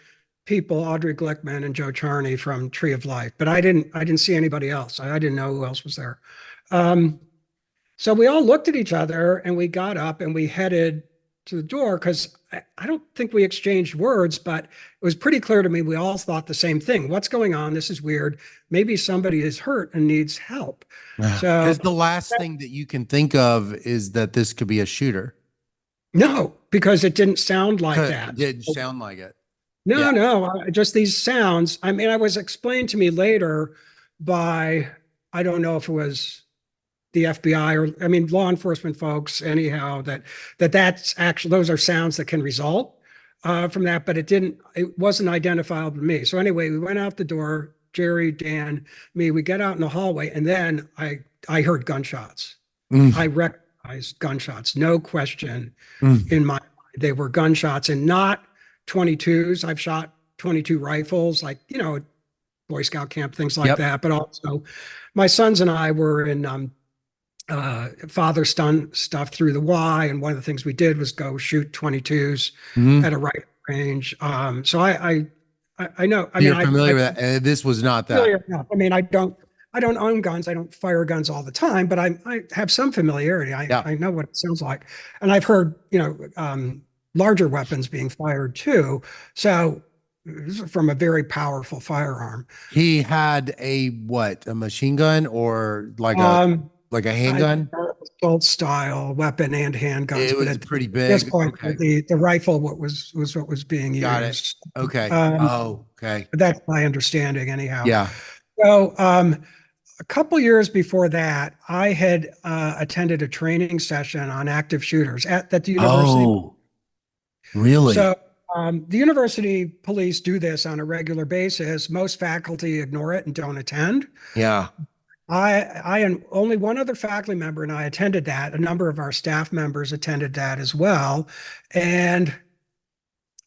people, Audrey Glickman and Joe Charney from Tree of Life, but I didn't see anybody else. I didn't know who else was there. Um, so we all looked at each other and we got up and we headed to the door because I don't think we exchanged words, but it was pretty clear to me we all thought the same thing. What's going on? This is weird. Maybe somebody is hurt and needs help. So Because the last thing that you can think of is that this could be a shooter. no, because it didn't sound like It that. didn't sound like it. Yeah. No, no, just these sounds. I mean, I was explained to me later by, I don't know if it was the FBI or, I mean, law enforcement folks, anyhow, that's actually, those are sounds that can result from that, but it wasn't identifiable to me. So anyway, we went out the door, Jerry, Dan, me, we get out in the hallway, and then I heard gunshots. Mm, I recognized gunshots, no question mm. in my mind. They were gunshots and not 22s. I've shot 22 rifles, like, Boy Scout camp, things like Yep. that. But also, my sons and I were in father son stuff through the Y, and one of the things we did was go shoot 22s Mhm. at a rifle range. So I know. I mean, You're familiar with that. This was not that. familiar enough. I mean, I don't own guns. I don't fire guns all the time, but I have some familiarity. Yeah. I know what it sounds like, and I've heard larger weapons being fired too. So this is from a very powerful firearm. He had a what? A machine gun or Um, like a I handgun? assault style weapon and handguns, It but was at pretty this big. point, Okay. the rifle was what was being Got it. used. Okay. Um, Oh, okay. but that's my understanding, anyhow. Yeah. So a couple years before that, I had attended a training session on active shooters at the university. Oh, really? So the university police do this on a regular basis. Most faculty ignore it and don't attend. Yeah. I and only one other faculty member and I attended that. A number of our staff members attended that as well. And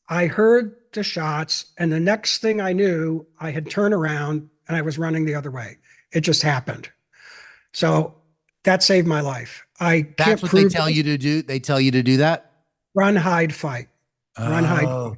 I heard the shots, and the next thing I knew, I had turned around and I was running the other way. It just happened. So that saved my life. I That's can't what they prove tell this. you to do. They tell you to do that. Run, hide, fight. Run, hide, Oh,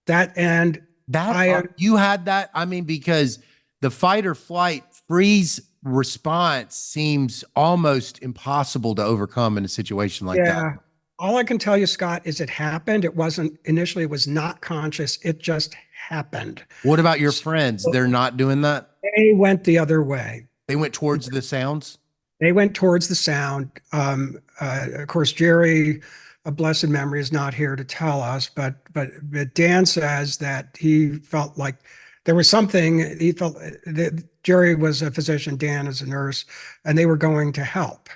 that. And that I you had that. I mean, because the fight or flight freeze response seems almost impossible to overcome in a situation like that. yeah, all I can tell you, Scott, is it happened. It wasn't initially, it was not conscious. It just happened. What about your So friends? They're not doing that. they went the other way. They went towards the sounds. They went towards the sound. Of course, Jerry, a blessed memory, is not here to tell us, but Dan says that he felt like there was something. He felt that Jerry was a physician, Dan is a nurse, and they were going to help.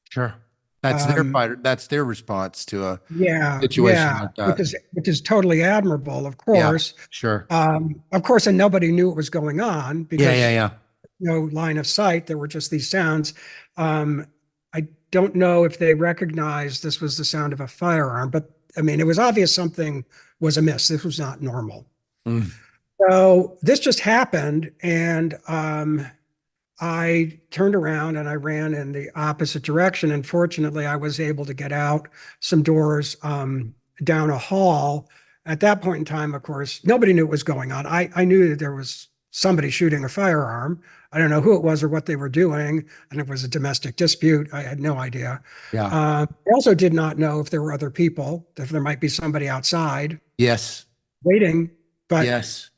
Sure. That's their Um, fight. That's their response to a yeah, situation yeah, like that. which is totally admirable, of Yeah, course. sure. And nobody knew what was going on Yeah, yeah, because yeah. no line of sight. There were just these sounds. I don't know if they recognized this was the sound of a firearm, but I mean, it was obvious something was amiss. This was not normal. Mm. So this just happened, and I turned around and I ran in the opposite direction. And fortunately, I was able to get out some doors down a hall. At that point in time, of course, nobody knew what was going on. I knew that there was somebody shooting a firearm. I don't know who it was or what they were doing. And it was a domestic dispute. I had no idea. Yeah. I also did not know if there were other people, if there might be somebody outside Yes. waiting. But Yes.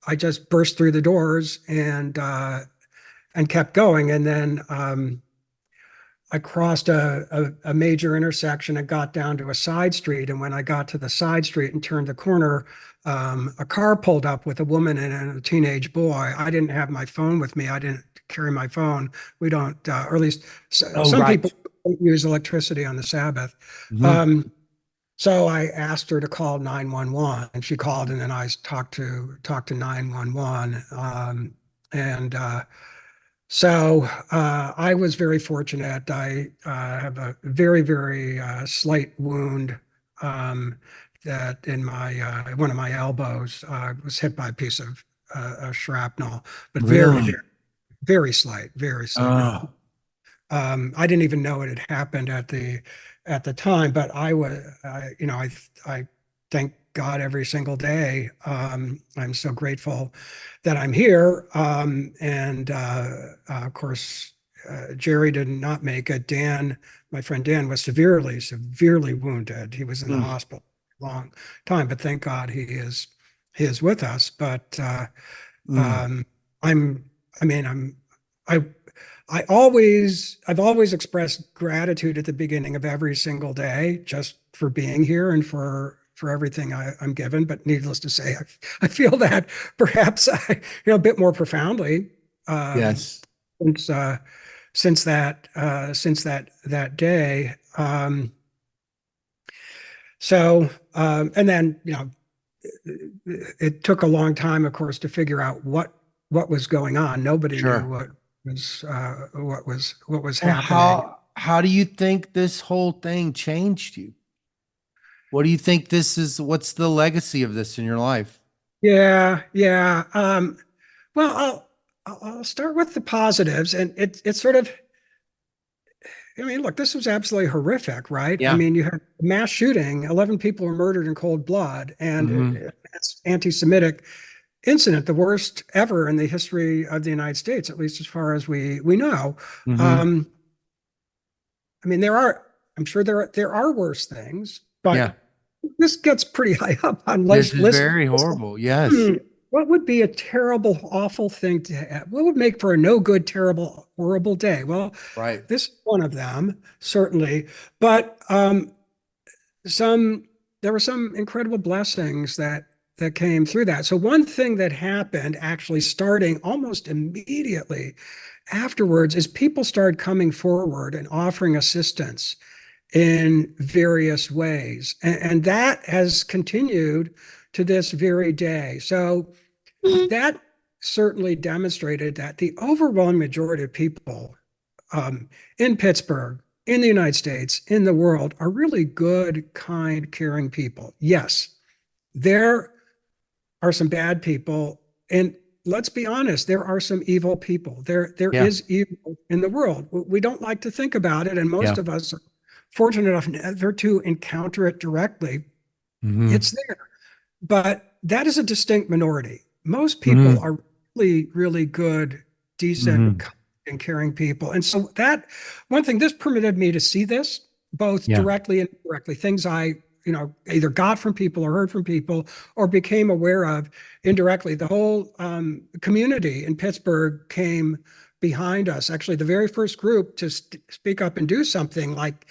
I just burst through the doors and kept going. And then I crossed a major intersection and got down to a side street. And when I got to the side street and turned the corner, a car pulled up with a woman and a teenage boy. I didn't have my phone with me. I didn't carry my phone. We don't, or at least Oh, some right. people don't use electricity on the Sabbath. Mhm. So I asked her to call 911, and she called, and then I talked to 911. And so I was very fortunate. I have a very, very slight wound that in my one of my elbows was hit by a piece of shrapnel, but very, Really? very, very slight, very slight. Oh, I didn't even know it had happened at the time, but I thank God every single day. I'm so grateful that I'm here. And of course, Jerry did not make it. Dan, my friend Dan, was severely, severely wounded. He was in the mm, hospital a long time, but thank God he is with us. But mm. um, I'm, I mean, I I've always expressed gratitude at the beginning of every single day just for being here and for everything I'm given. But needless to say, I feel that perhaps a bit more profoundly um, Yes. since that day. And then it took a long time, of course, to figure out what was going on. Nobody knew Sure. what was Well, happening. how do you think this whole thing changed you? What do you think this is? What's the legacy of this in your life? Yeah, yeah. Well, I'll start with the positives, and it's sort of. I mean, look, this was absolutely horrific, right? I Yeah. mean, you had a mass shooting, 11 people were murdered in cold blood, and Hmm. it's anti-Semitic incident, the worst ever in the history of the United States, at least as far as we know. Hmm. Um, I mean, I'm sure there are worse things, Yeah. but this gets pretty high up on This list. is list. very horrible. Yes. Hmm, what would be a terrible, awful thing to have? What would make for a no good, terrible, horrible day? Well, Right. this is one of them, certainly. But some there were some incredible blessings that came through that. So one thing that happened actually starting almost immediately afterwards is people started coming forward and offering assistance in various ways. And that has continued to this very day. So that certainly demonstrated that the overwhelming majority of people in Pittsburgh, in the United States, in the world, are really good, kind, caring people. Yes, there are some bad people, and let's be honest, there are some evil people. There Yeah. is evil in the world. We don't like to think about it, and most Yeah. of us are fortunate enough never to encounter it directly. Hmm. It's there, but that is a distinct minority. Most people Hmm. are really, really good, decent, Hmm. and caring people. And so that one thing, this permitted me to see this both Yeah. directly and indirectly, things I, either got from people or heard from people or became aware of indirectly. The whole community in Pittsburgh came behind us. Actually, the very first group to speak up and do something, like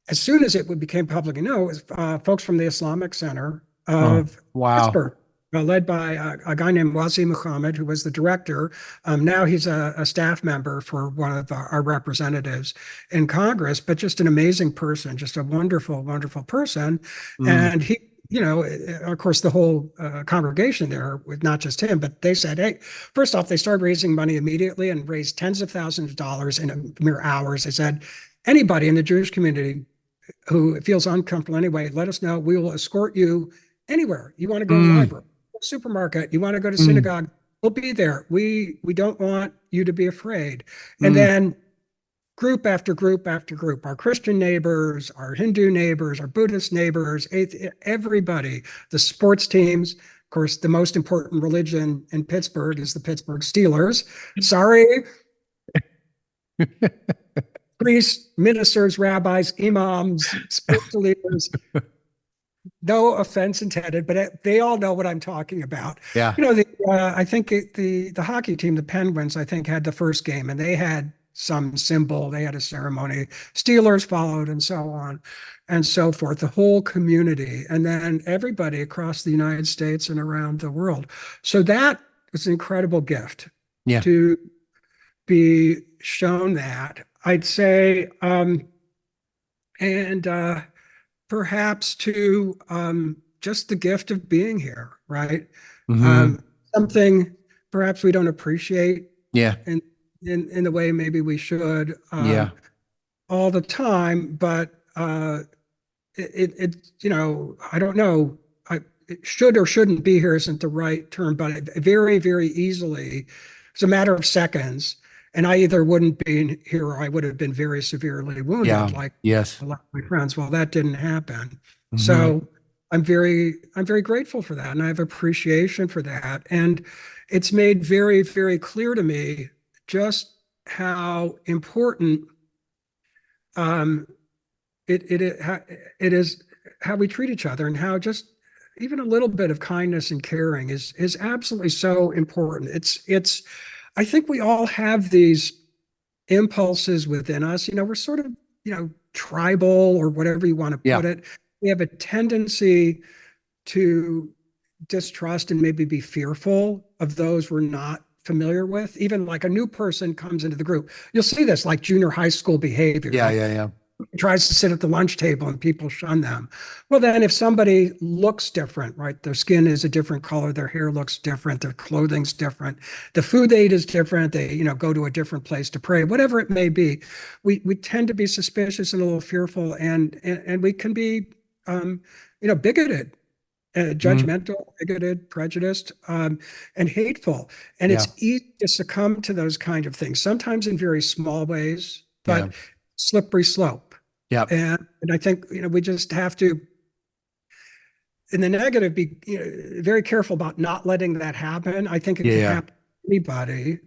as soon as it became public, was folks from the Islamic Center Oh, of wow. Pittsburgh, led by a guy named Wazi Muhammad, who was the director. Now he's a staff member for one of our representatives in Congress, but just an amazing person, just a wonderful, wonderful person. Mm. And he, of course, the whole congregation there, with not just him, but they said, hey, first off, they started raising money immediately and raised tens of thousands of dollars in mere hours. They said, anybody in the Jewish community who feels uncomfortable anyway, let us know. We will escort you anywhere. You want to go to the Mm. library, supermarket, you want to go to Mm. synagogue, we'll be there. We don't want you to be afraid. And Mm. then group after group after group, our Christian neighbors, our Hindu neighbors, our Buddhist neighbors, everybody, the sports teams. Of course, the most important religion in Pittsburgh is the Pittsburgh Steelers. Sorry, priests, ministers, rabbis, imams, spiritual leaders. No offense intended, but they all know what I'm talking about. Yeah. I think the hockey team, the Penguins, I think had the first game, and they had some symbol, they had a ceremony. Steelers followed, and so on and so forth, the whole community, and then everybody across the United States and around the world. So that was an incredible gift Yeah. to be shown that, I'd say, and perhaps to just the gift of being here, right? Hmm. Something perhaps we don't appreciate Yeah. in the way maybe we should Yeah. all the time, but I don't know. It should or shouldn't be here isn't the right term, but very, very easily, it's a matter of seconds. And I either wouldn't be here or I would have been very severely wounded, Yeah. like Yes. a lot of my friends. Well, that didn't happen. Hmm. So I'm very grateful for that. And I have appreciation for that. And it's made very, very clear to me just how important um, it is how we treat each other, and how just even a little bit of kindness and caring is absolutely so important. It's I think we all have these impulses within us. We're sort of, tribal, or whatever you want to Yeah. put it. We have a tendency to distrust and maybe be fearful of those we're not familiar with. Even like a new person comes into the group. You'll see this like junior high school behavior. Yeah. Like, Yeah. Yeah. tries to sit at the lunch table and people shun them. Well, then if somebody looks different, right? Their skin is a different color, their hair looks different, their clothing's different, the food they eat is different, they, go to a different place to pray, whatever it may be, we tend to be suspicious and a little fearful, and we can be, bigoted. Mhm. Judgmental, bigoted, prejudiced, and hateful. And Yeah. it's easy to succumb to those kind of things, sometimes in very small ways, Yeah. but slippery slope. Yeah. And I think, we just have to, in the negative, be very careful about not letting that happen. I think it Yeah. can Yeah. happen to anybody.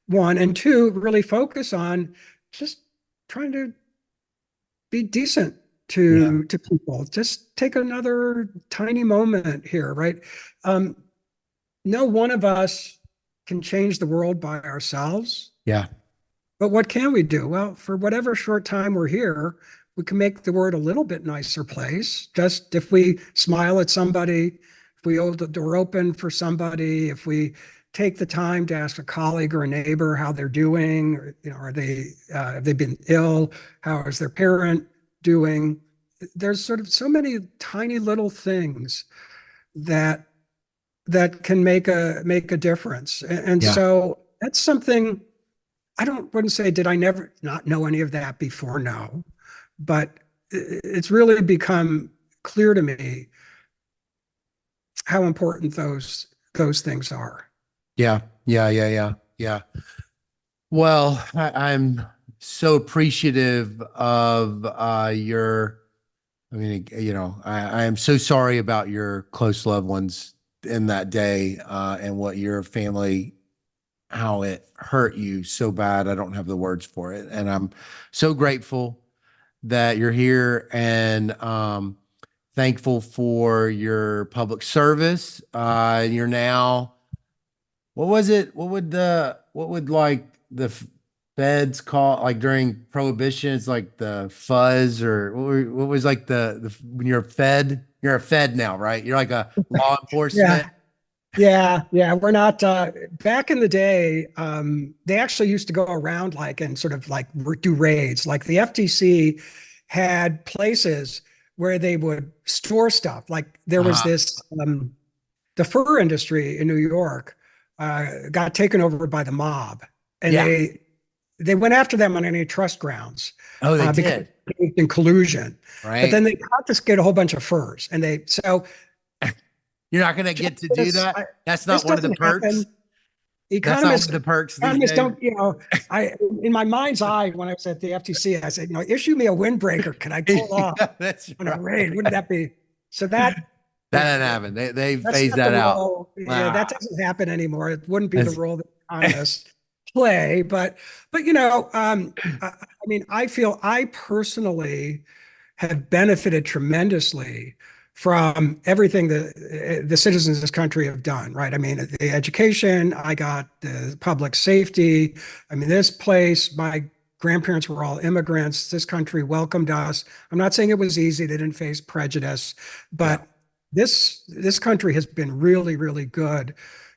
One, and two, really focus on just trying to be decent Yeah. to people. Just take another tiny moment here, right? Um, no one of us can change the world by ourselves. Yeah. But what can we do? Well, for whatever short time we're here, we can make the world a little bit nicer place. Just if we smile at somebody, if we hold the door open for somebody, if we take the time to ask a colleague or a neighbor how they're doing, or, are they have they been ill? How is their parent doing? There's sort of so many tiny little things that can make a difference. And Yeah. so that's something wouldn't say, did I never not know any of that before? No, but it's really become clear to me how important those things are. Yeah. Yeah. Yeah. Yeah. Yeah. Well, I'm so appreciative of I mean, I am so sorry about your close loved ones in that day, and what your family, how it hurt you so bad. I don't have the words for it. And I'm so grateful that you're here, and thankful for your public service. You're now, what was it? What would like the feds call, like during prohibition? It's like the fuzz, or what was like when you're a fed now, right? You're like a law enforcement. Yeah. Yeah, yeah, we're not back in the day. They actually used to go around like and sort of like do raids. Like the FTC had places where they would store stuff. Like there was Uh-huh. this the fur industry in New York got taken over by the mob, and Yeah. they went after them on antitrust grounds Oh, they because did. in collusion. But Right. then they confiscated a whole bunch of furs, and You're not going to get to do this, that. That's this not one of the doesn't happen. perks. That's not one Economists of the perks these economists days. don't, I in my mind's eye when I was at the FTC, I said, issue me a windbreaker. Can I pull off Yeah, that's on a right. raid? Wouldn't that be so that That didn't happen. They that's phased not the that out. role. Yeah, that Ah, doesn't happen anymore. It wouldn't be the that's role that economists play. But I mean, I feel I personally have benefited tremendously from everything the citizens of this country have done, right? I mean, the education, I got the public safety. I mean, this place, my grandparents were all immigrants. This country welcomed us. I'm not saying it was easy. They didn't face prejudice, Yeah. but this country has been really, really good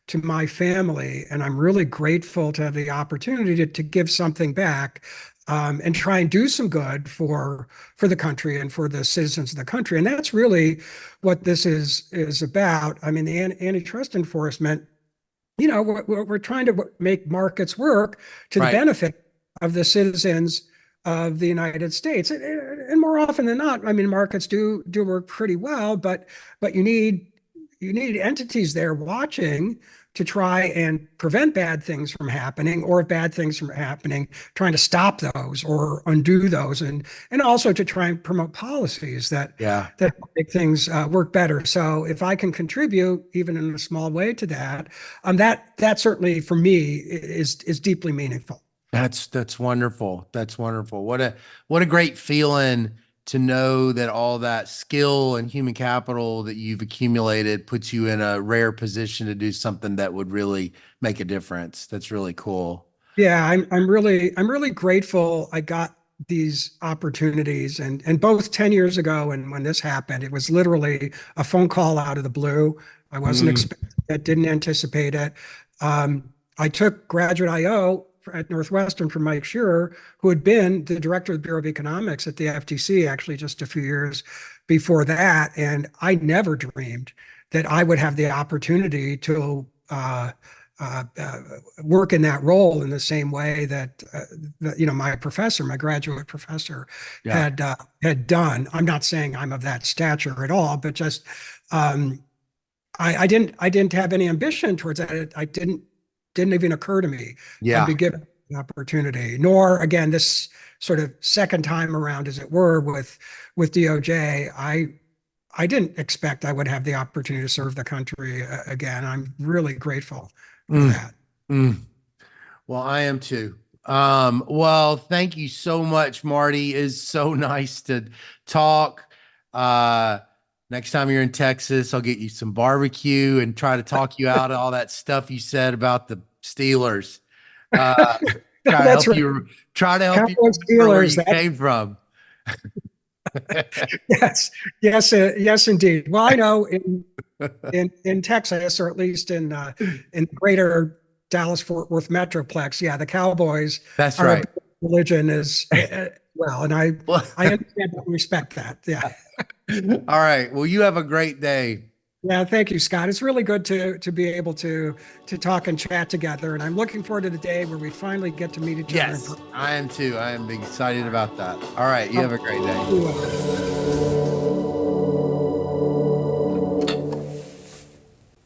to my family, and I'm really grateful to have the opportunity to give something back, and try and do some good for the country and for the citizens of the country. And that's really what this is about. I mean, the antitrust enforcement, we're trying to make markets work to the Right. benefit of the citizens of the United States. And more often than not, I mean, markets do work pretty well, but you need entities there watching to try and prevent bad things from happening, or if bad things from happening, trying to stop those or undo those, and also to try and promote policies that Yeah. make things work better. So if I can contribute even in a small way to that, that certainly for me is deeply meaningful. That's wonderful. That's wonderful. What a great feeling to know that all that skill and human capital that you've accumulated puts you in a rare position to do something that would really make a difference. That's really cool. Yeah, I'm really grateful I got these opportunities, and both 10 years ago and when this happened, it was literally a phone call out of the blue. I wasn't Mm, expecting it, didn't anticipate it. I took graduate IO at Northwestern from Mike Shearer, who had been the director of the Bureau of Economics at the FTC actually just a few years before that. And I never dreamed that I would have the opportunity to uh, uh, work in that role in the same way that, my professor, my graduate professor, yeah. had done. I'm not saying I'm of that stature at all, but just um, I didn't have any ambition towards that. I didn't even occur to me I'd Yeah. be given the opportunity. Nor again, this sort of second time around, as it were, with DOJ, I didn't expect I would have the opportunity to serve the country again. I'm really grateful for Mm, that. mm. Well, I am too. Well, thank you so much, Marty. It's so nice to talk. Uh, Next time you're in Texas, I'll get you some barbecue and try to talk you out of all that stuff you said about the Steelers. Uh, That's right. try to help you Cowboys remember where Steelers. you That came from. yes, yes, yes, indeed. Well, I know in Texas, or at least in greater Dallas Fort Worth metroplex, yeah, the Cowboys That's are a right. big religion as well, and I Well, I understand and respect that. Yeah, all right. Well, you have a great day. yeah. Thank you, Scott. It's really good to be able to talk and chat together, and I'm looking forward to the day where we finally get to meet each other in Yes, I am too. I am excited about that. All right. You have a great day. person.